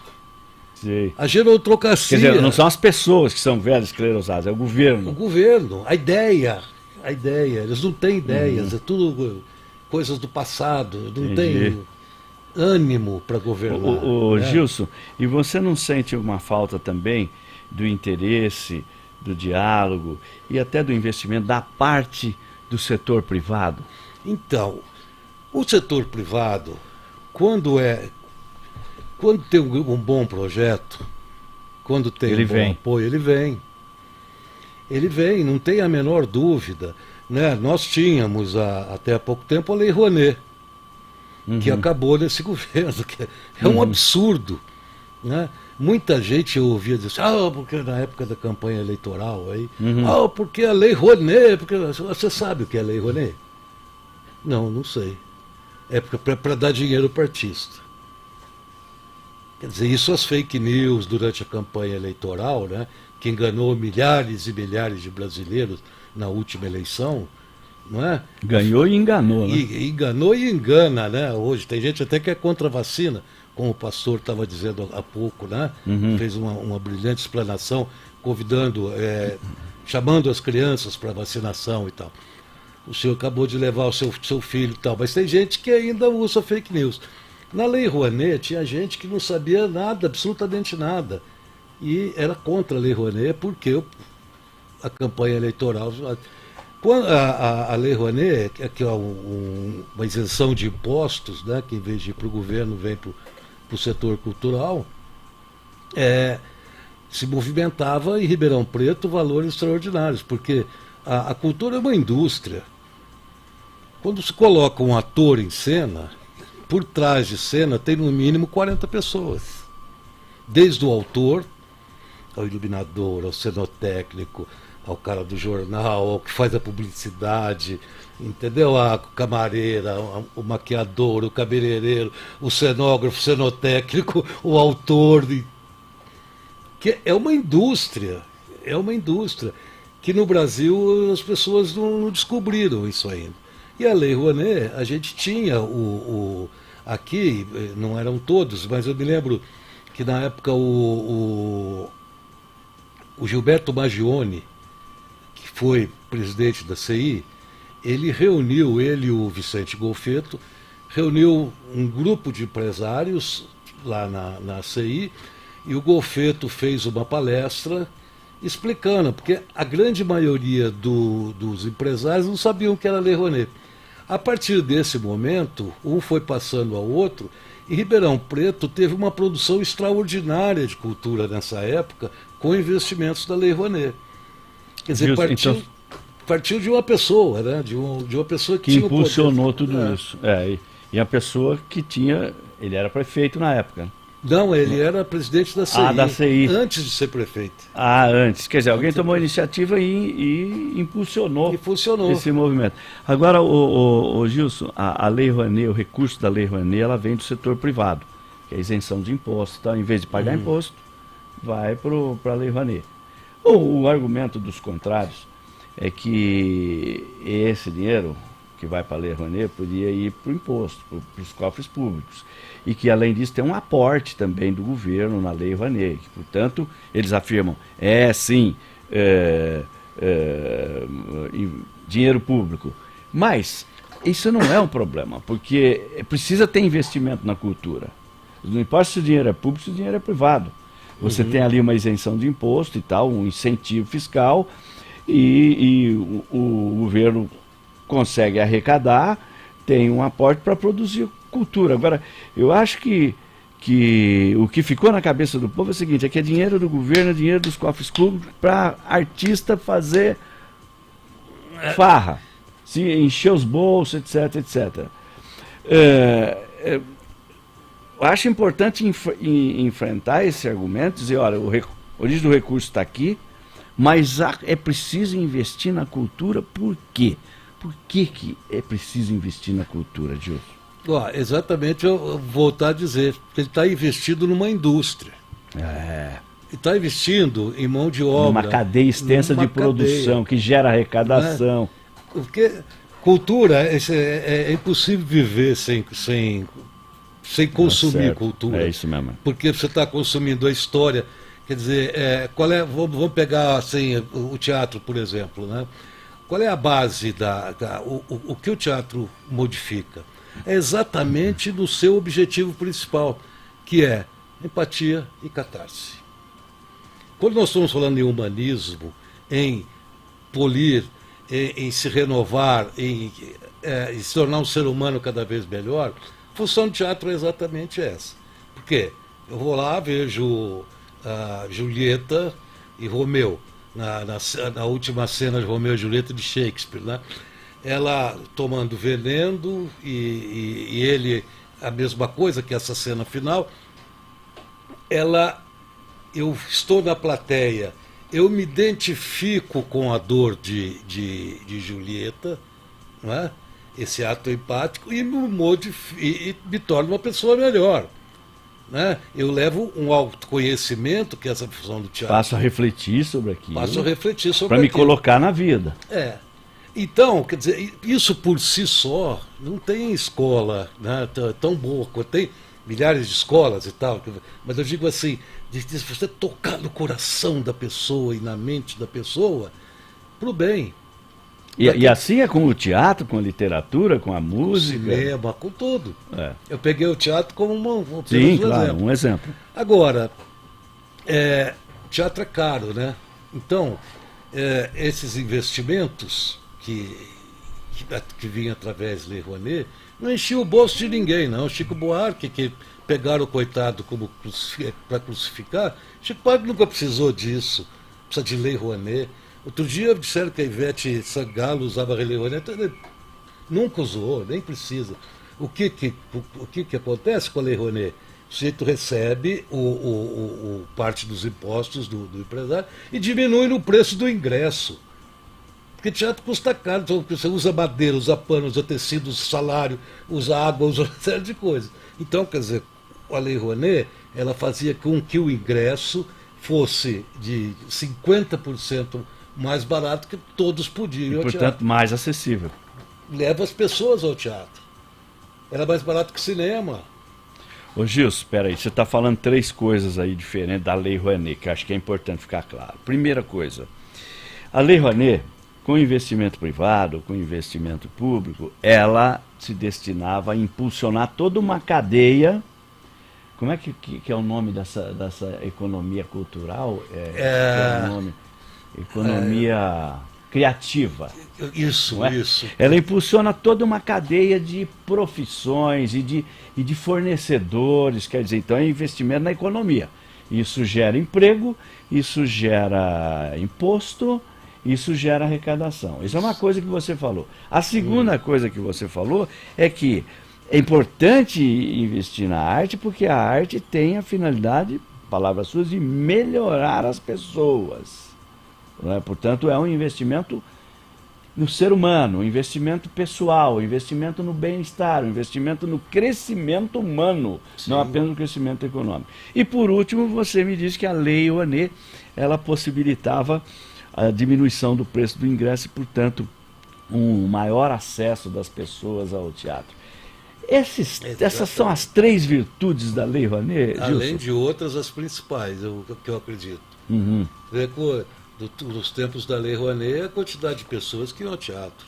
Sim. A gerontocracia... Quer dizer, não são as pessoas que são velhas esclerosadas, é o governo. O governo, a ideia, eles não têm ideias, é tudo coisas do passado, não tem ânimo para governar. Gilson, e você não sente uma falta também do interesse, do diálogo e até do investimento da parte do setor privado? Então, o setor privado, quando tem um bom projeto, quando tem um bom apoio, ele vem. Ele vem, não tem a menor dúvida. Né? Nós tínhamos até há pouco tempo a Lei Rouanet, que acabou nesse governo, que é um absurdo. Né? Muita gente ouvia dizer, porque na época da campanha eleitoral, porque a Lei Rouanet, porque você sabe o que é a Lei Rouanet? Não sei. É para dar dinheiro para artista. Quer dizer, isso as fake news durante a campanha eleitoral, né, que enganou milhares e milhares de brasileiros na última eleição, não é? Ganhou e enganou, né? Enganou e engana, né? Hoje tem gente até que é contra a vacina, como o pastor estava dizendo há pouco, né? Fez uma brilhante explanação, convidando, chamando as crianças para vacinação e tal. O senhor acabou de levar o seu filho e tal, mas tem gente que ainda usa fake news. Na Lei Rouanet tinha gente que não sabia nada, absolutamente nada, e era contra a Lei Rouanet porque a campanha eleitoral... A Lei Rouanet, que é uma isenção de impostos, né, que em vez de ir para o governo vem para o setor cultural, se movimentava em Ribeirão Preto valores extraordinários, porque a cultura é uma indústria. Quando se coloca um ator em cena, por trás de cena tem no mínimo 40 pessoas. Desde o autor, ao iluminador, ao cenotécnico, ao cara do jornal, ao que faz a publicidade, entendeu? A camareira, o maquiador, o cabeleireiro, o cenógrafo, o cenotécnico, o autor. Que é uma indústria, que no Brasil as pessoas não descobriram isso ainda. E a Lei Rouanet, a gente tinha aqui, não eram todos, mas eu me lembro que na época o Gilberto Maggioni, que foi presidente da CI, ele e o Vicente Golfetto, reuniu um grupo de empresários lá na CI, e o Golfetto fez uma palestra explicando, porque a grande maioria dos empresários não sabiam o que era a Lei Rouanet. A partir desse momento, um foi passando ao outro, e Ribeirão Preto teve uma produção extraordinária de cultura nessa época, com investimentos da Lei Rouanet. Quer dizer, partiu de uma pessoa, né? de uma pessoa que tinha impulsionou tudo isso. E a pessoa que tinha... Ele era prefeito na época. Não, ele era presidente da CI. Da CI. Antes de ser prefeito. Antes. Quer dizer, alguém tomou a iniciativa e impulsionou esse movimento. Agora, o Gilson, a Lei Rouanet, o recurso da Lei Rouanet, ela vem do setor privado, que é a isenção de impostos. Então, em vez de pagar imposto, vai para a Lei Rouanet. O argumento dos contrários é que esse dinheiro que vai para a Lei Rouanet podia ir para o imposto, para os cofres públicos. E que, além disso, tem um aporte também do governo na Lei Rouanet. Que, portanto, eles afirmam, sim, dinheiro público. Mas isso não é um problema, porque precisa ter investimento na cultura. Não importa se o dinheiro é público, se o dinheiro é privado. Você tem ali uma isenção de imposto e tal, um incentivo fiscal, e o governo consegue arrecadar, tem um aporte para produzir cultura. Agora, eu acho que o que ficou na cabeça do povo é o seguinte, é que é dinheiro do governo, é dinheiro dos cofres públicos para artista fazer farra, se encher os bolsos, etc, etc. Eu acho importante enfrentar esse argumento, dizer, olha, a origem do recurso está aqui, mas é preciso investir na cultura, por quê? Por que é preciso investir na cultura, Gilson? Exatamente, eu vou voltar a dizer, que ele está investido numa indústria. Ele está investindo em mão de obra. Uma cadeia extensa de produção, que gera arrecadação. Porque cultura, é impossível viver sem sem consumir certo. cultura. É isso mesmo. Porque você está consumindo a história. Quer dizer, vamos pegar assim, o teatro, por exemplo, né? Qual é a base o que o teatro modifica? É exatamente no seu objetivo principal, que é empatia e catarse. Quando nós estamos falando em humanismo, em polir, em se renovar, em se tornar um ser humano cada vez melhor, a função do teatro é exatamente essa. Por quê? Eu vou lá, vejo Julieta e Romeu, na última cena de Romeu e Julieta de Shakespeare, né? Ela tomando veneno e ele a mesma coisa que essa cena final. Eu estou na plateia, eu me identifico com a dor de Julieta, não é? Esse ato empático, e me torno uma pessoa melhor. Né? Eu levo um autoconhecimento, que é essa função do teatro. Passo a refletir sobre aquilo. Passo a refletir sobre para me aquilo. colocar na vida. Então, quer dizer, isso por si só não tem escola, né, tão boa. Tem milhares de escolas e tal, mas eu digo assim, de você tocar no coração da pessoa e na mente da pessoa, pro bem. E assim é com o teatro, com a literatura, com a música. Cinema, com tudo. Eu peguei o teatro como um exemplo. Agora, teatro é caro, né? Então, esses investimentos que vinham através de Lei Rouanet não enchiam o bolso de ninguém, não. Chico Buarque, que pegaram o coitado para crucificar, Chico Buarque nunca precisou disso. Precisa de Lei Rouanet. Outro dia disseram que a Ivete Sangalo usava a Lei Rouanet. Nunca usou, nem precisa. O que acontece com a Lei Rouanet? O sujeito recebe parte dos impostos do empresário e diminui no preço do ingresso. Porque teatro custa caro, então você usa madeira, usa pano, usa tecido, usa salário, usa água, usa uma série de coisas. Então, quer dizer, a Lei Rouanet, ela fazia com que o ingresso fosse de 50% mais barato, que todos podiam ir ao portanto, teatro. mais acessível. Leva as pessoas ao teatro. Era mais barato que cinema. Ô Gilson, espera aí, você está falando 3 coisas aí diferentes da Lei Rouanet, que acho que é importante ficar claro. Primeira coisa, a Lei Rouanet, com investimento privado, com investimento público, ela se destinava a impulsionar toda uma cadeia. Como é que é o nome dessa economia cultural? É o nome? Economia criativa. Isso. Ela impulsiona toda uma cadeia de profissões e de fornecedores, quer dizer, então é investimento na economia. Isso gera emprego, isso gera imposto, isso gera arrecadação. Isso é uma coisa que você falou. A segunda coisa que você falou é que é importante investir na arte, porque a arte tem a finalidade, palavras suas, de melhorar as pessoas. Não é? Portanto, é um investimento no ser humano, um investimento pessoal, um investimento no bem-estar, um investimento no crescimento humano, não apenas no crescimento econômico. E por último, você me disse que a Lei Rouanet, ela possibilitava a diminuição do preço do ingresso e, portanto, um maior acesso das pessoas ao teatro. Essas são as 3 virtudes da Lei Rouanet, Gilson? Além de outras, as principais, que eu acredito. Nos tempos da Lei Rouanet, a quantidade de pessoas que iam ao teatro.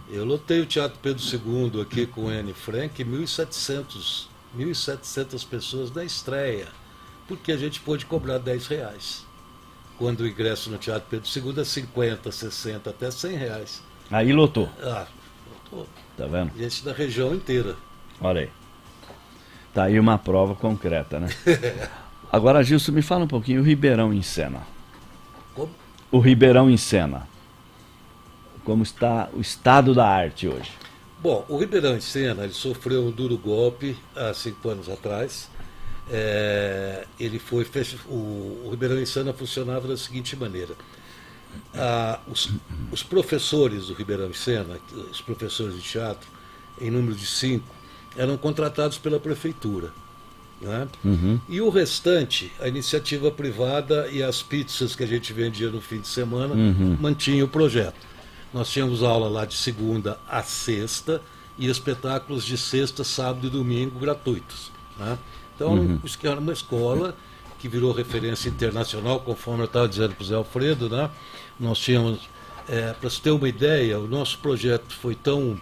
Eu lotei o Teatro Pedro II aqui com Anne Frank, 1.700 pessoas na estreia, porque a gente pôde cobrar R$10. Quando o ingresso no Teatro Pedro II é 50, 60, até R$100. Aí lotou. Lotou. Tá vendo? Gente da região inteira. Olha aí. Tá aí uma prova concreta, né? Agora, Gilson, me fala um pouquinho o Ribeirão em Cena. Como? O Ribeirão em Cena. Como está o estado da arte hoje? Bom, o Ribeirão em Cena, ele sofreu um duro golpe há 5 anos atrás. O Ribeirão em Cena funcionava da seguinte maneira. Os professores do Ribeirão em Cena, os professores de teatro, em número de 5, eram contratados pela prefeitura. Né? E o restante, a iniciativa privada e as pizzas que a gente vendia no fim de semana, mantinham o projeto. Nós tínhamos aula lá de segunda a sexta, e espetáculos de sexta, sábado e domingo gratuitos, né? Então, isso que era uma escola que virou referência internacional, conforme eu estava dizendo para o Zé Alfredo, né? Nós tínhamos, para você ter uma ideia, o nosso projeto foi tão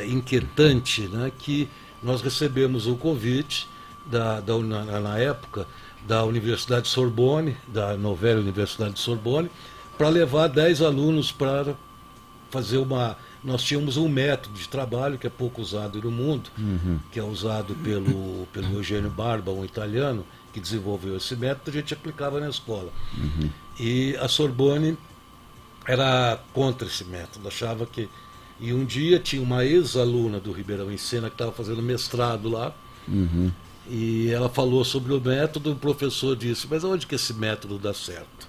inquietante, né, que nós recebemos um convite na época da Universidade Sorbonne, da Nouvelle Universidade Sorbonne, para levar 10 alunos para fazer Nós tínhamos um método de trabalho que é pouco usado no mundo, que é usado pelo Eugênio Barba, um italiano, que desenvolveu esse método, a gente aplicava na escola. E a Sorbonne era contra esse método, achava que... E um dia tinha uma ex-aluna do Ribeirão em Sena que estava fazendo mestrado lá, e ela falou sobre o método, o professor disse, mas aonde que esse método dá certo?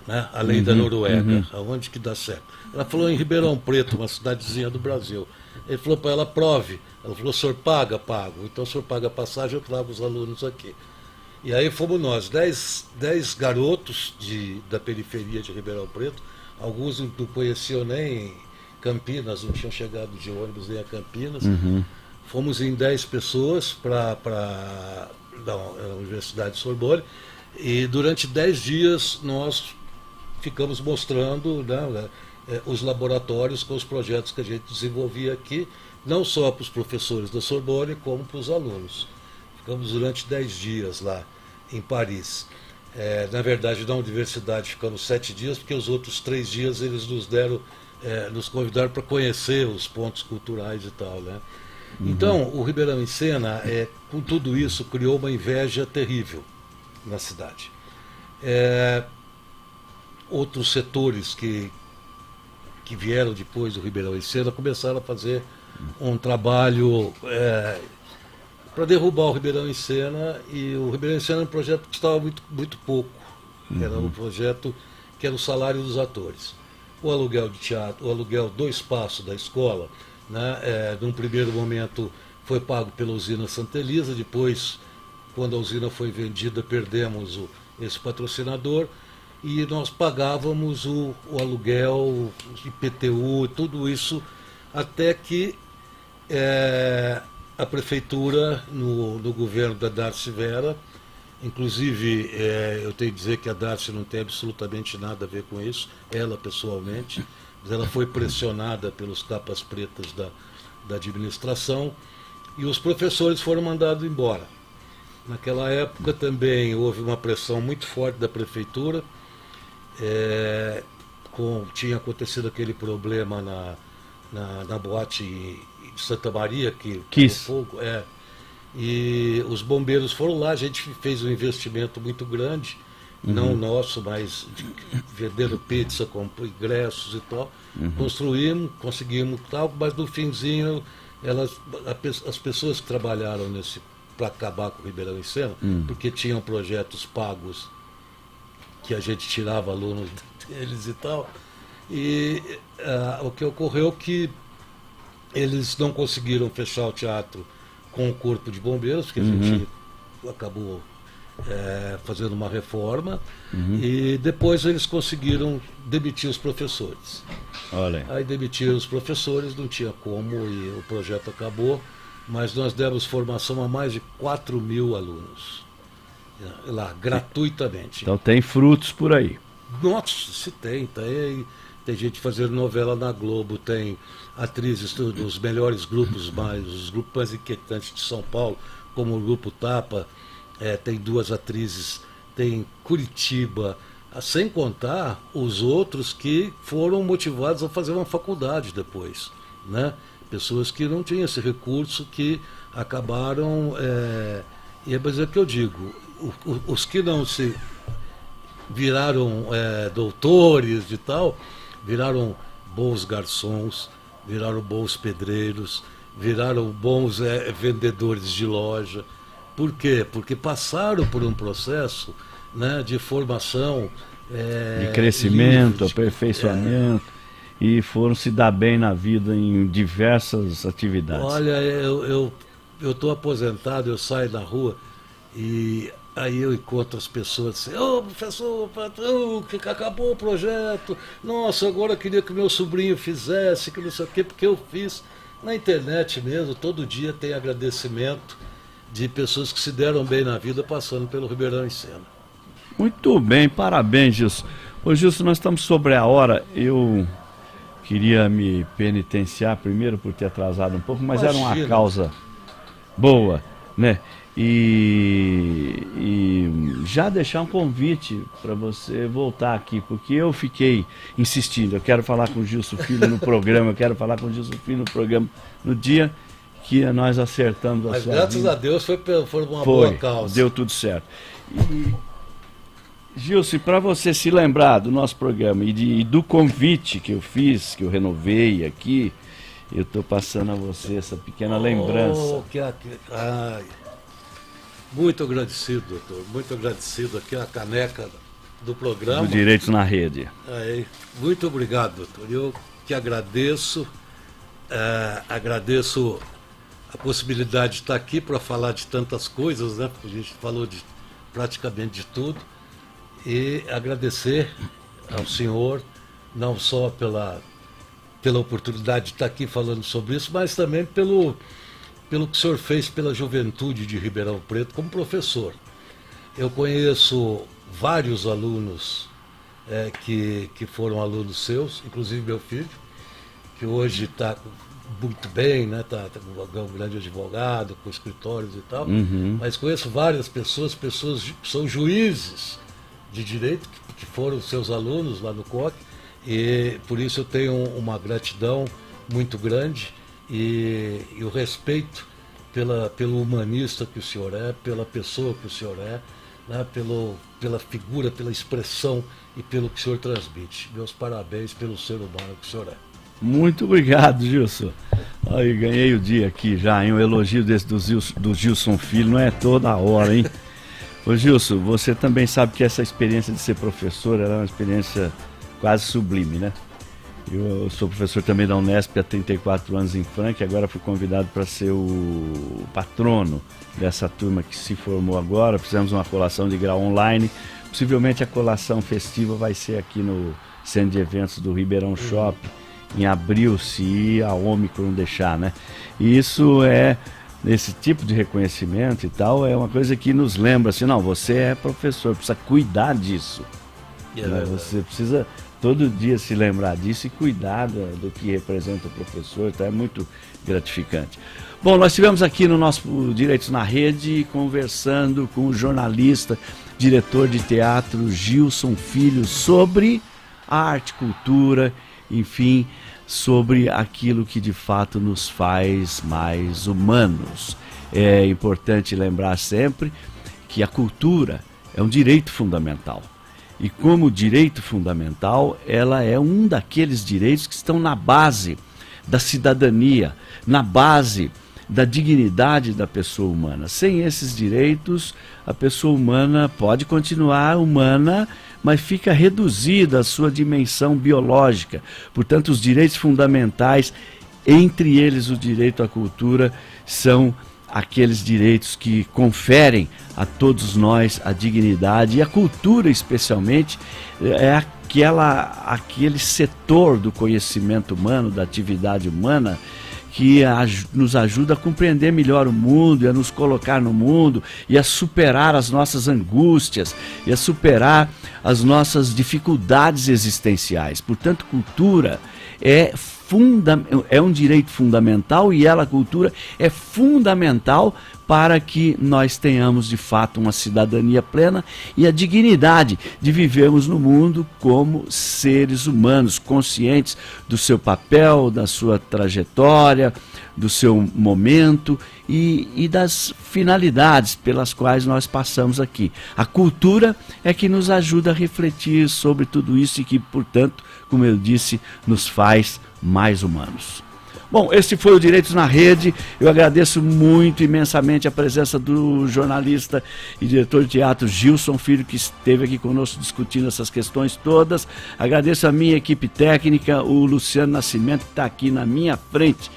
Né? Além da Noruega, aonde que dá certo? Ela falou em Ribeirão Preto, uma cidadezinha do Brasil. Ele falou para ela, prove. Ela falou, o senhor paga? Pago. Então o senhor paga a passagem, eu trago os alunos aqui. E aí fomos nós, 10 garotos da periferia de Ribeirão Preto, alguns não conheciam nem Campinas, não tinham chegado de ônibus nem a Campinas. Fomos em 10 pessoas para a Universidade Sorbonne, e durante 10 dias nós ficamos mostrando, né, os laboratórios com os projetos que a gente desenvolvia aqui, não só para os professores da Sorbonne, como para os alunos. Ficamos durante 10 dias lá em Paris. Na verdade, na universidade ficamos 7 dias, porque os outros 3 dias eles nos convidaram para conhecer os pontos culturais e tal, né? Então, o Ribeirão em Sena, com tudo isso, criou uma inveja terrível na cidade. Outros setores que vieram depois do Ribeirão em Sena começaram a fazer um trabalho para derrubar o Ribeirão em Sena, e o Ribeirão em Sena era um projeto que custava muito, muito pouco. Era um projeto que era o salário dos atores. O aluguel de teatro, o aluguel do espaço da escola, né, num primeiro momento foi pago pela usina Santa Elisa, depois, quando a usina foi vendida, perdemos esse patrocinador, e nós pagávamos o aluguel, o IPTU, tudo isso, até que a prefeitura, no governo da Darcy Vera, inclusive eu tenho que dizer que a Darcy não tem absolutamente nada a ver com isso, ela pessoalmente, mas ela foi pressionada pelos capas pretas da administração, e os professores foram mandados embora. Naquela época também houve uma pressão muito forte da prefeitura, tinha acontecido aquele problema na boate de Santa Maria, que fogo, e os bombeiros foram lá, a gente fez um investimento muito grande, não nosso, mas vendendo pizza, com ingressos e tal, construímos, conseguimos tal, mas no finzinho as pessoas que trabalharam para acabar com o Ribeirão em Sena, porque tinham projetos pagos que a gente tirava alunos deles e tal, e o que ocorreu que eles não conseguiram fechar o teatro com o corpo de bombeiros, que a gente acabou fazendo uma reforma, e depois eles conseguiram demitir os professores. Olha. Aí demitiram os professores, não tinha como, e o projeto acabou, mas nós demos formação a mais de 4.000 alunos lá, gratuitamente. Então tem frutos por aí. Nossa, se tem gente fazendo novela na Globo, tem atrizes dos melhores grupos, os grupos mais inquietantes de São Paulo, como o Grupo Tapa, tem 2 atrizes, tem Curitiba, sem contar os outros que foram motivados a fazer uma faculdade depois, né? Pessoas que não tinham esse recurso, que acabaram, mas é o que eu digo, os que não se viraram doutores e tal, viraram bons garçons, viraram bons pedreiros, viraram bons vendedores de loja. Por quê? Porque passaram por um processo, né, de formação, de crescimento, aperfeiçoamento, e foram se dar bem na vida em diversas atividades. Olha, eu estou aposentado, eu saio na rua e aí eu encontro as pessoas assim, professor, patrão, que acabou o projeto, nossa, agora eu queria que meu sobrinho fizesse, que não sei o quê, porque eu fiz. Na internet mesmo, todo dia tem agradecimento de pessoas que se deram bem na vida passando pelo Ribeirão em Cena. Muito bem, parabéns, Gilson. Ô Gilson, nós estamos sobre a hora. Eu queria me penitenciar primeiro por ter atrasado um pouco, mas Imagina. era uma causa boa, né? E já deixar um convite para você voltar aqui, porque eu fiquei insistindo, eu quero falar com o Gilson Filho no programa, no dia que nós acertamos a Mas sua graças vida. a Deus foi uma boa causa. Deu tudo certo. E, Gilson, para você se lembrar do nosso programa e do convite que eu fiz, que eu renovei aqui, eu estou passando a você essa pequena lembrança. Ai, muito agradecido, doutor. Muito agradecido aqui a caneca do programa. Do Direitos na Rede. Muito obrigado, doutor. Eu que agradeço. Agradeço a possibilidade de estar aqui para falar de tantas coisas, né? Porque a gente falou de praticamente de tudo. E agradecer ao senhor, não só pela oportunidade de estar aqui falando sobre isso, mas também pelo que o senhor fez pela juventude de Ribeirão Preto como professor. Eu conheço vários alunos que foram alunos seus, inclusive meu filho, que hoje está muito bem, né? Tá um grande advogado, com escritórios e tal, mas conheço várias pessoas que são juízes de direito, que foram seus alunos lá no COC, e por isso eu tenho uma gratidão muito grande e o respeito pelo humanista que o senhor é, pela pessoa que o senhor é, né? Pela figura, pela expressão e pelo que o senhor transmite. Meus parabéns pelo ser humano que o senhor é. Muito obrigado, Gilson. Aí, ganhei o dia aqui já, hein? Um elogio desse do Gilson Filho, não é toda hora, hein? Ô Gilson, você também sabe que essa experiência de ser professor era uma experiência quase sublime, né? Eu sou professor também da Unesp há 34 anos em Franca, e agora fui convidado para ser o patrono dessa turma que se formou agora. Fizemos uma colação de grau online. Possivelmente a colação festiva vai ser aqui no Centro de Eventos do Ribeirão Shopping, em abril, se a Omicron deixar, né? E isso esse tipo de reconhecimento e tal, é uma coisa que nos lembra assim, não, você é professor, precisa cuidar disso. Né? Você precisa todo dia se lembrar disso e cuidar do que representa o professor, então é muito gratificante. Bom, nós estivemos aqui no nosso Direitos na Rede conversando com o jornalista, diretor de teatro Gilson Filho sobre a arte, cultura, enfim, sobre aquilo que de fato nos faz mais humanos. É importante lembrar sempre que a cultura é um direito fundamental. E como direito fundamental, ela é um daqueles direitos que estão na base da cidadania, na base da dignidade da pessoa humana. Sem esses direitos, a pessoa humana pode continuar humana, mas fica reduzida a sua dimensão biológica. Portanto, os direitos fundamentais, entre eles o direito à cultura, são aqueles direitos que conferem a todos nós a dignidade, e a cultura especialmente é aquele setor do conhecimento humano, da atividade humana, que nos ajuda a compreender melhor o mundo e a nos colocar no mundo e a superar as nossas angústias e a superar as nossas dificuldades existenciais. Portanto, cultura é um direito fundamental, e a cultura é fundamental para que nós tenhamos de fato uma cidadania plena e a dignidade de vivermos no mundo como seres humanos, conscientes do seu papel, da sua trajetória, do seu momento e das finalidades pelas quais nós passamos aqui. A cultura é que nos ajuda a refletir sobre tudo isso e que, portanto, como eu disse, nos faz mais humanos. Bom, este foi o Direitos na Rede. Eu agradeço muito, imensamente, a presença do jornalista e diretor de teatro Gilson Filho, que esteve aqui conosco discutindo essas questões todas. Agradeço a minha equipe técnica, o Luciano Nascimento, que está aqui na minha frente,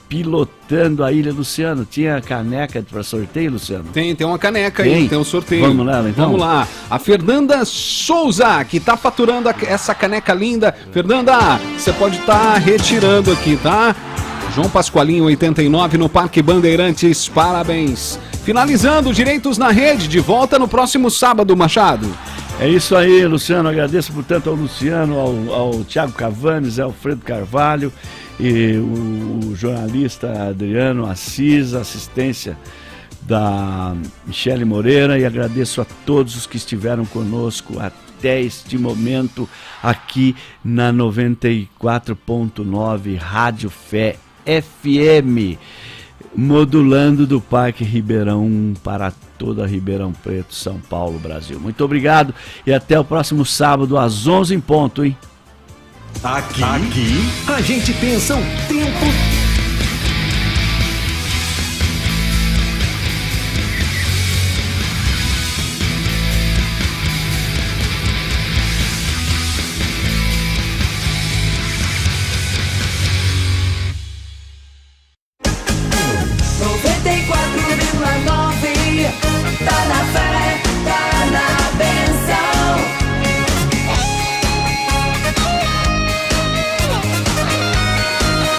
pilotando a ilha. Luciano, tinha caneca para sorteio, Luciano? Tem uma caneca aí, tem um sorteio. Vamos nela, então? Vamos lá. A Fernanda Souza, que está faturando essa caneca linda. Fernanda, você pode estar retirando aqui, tá? João Pascoalinho 89 no Parque Bandeirantes, parabéns. Finalizando Direitos na Rede, de volta no próximo sábado, Machado. É isso aí, Luciano, agradeço portanto ao Luciano, ao Thiago Cavanes, ao Alfredo Carvalho e o jornalista Adriano Assis, assistência da Michele Moreira, e agradeço a todos os que estiveram conosco até este momento aqui na 94.9 Rádio Fé FM, modulando do Parque Ribeirão para toda Ribeirão Preto, São Paulo, Brasil. Muito obrigado e até o próximo sábado às 11 em ponto, hein? Aqui a gente pensa o tempo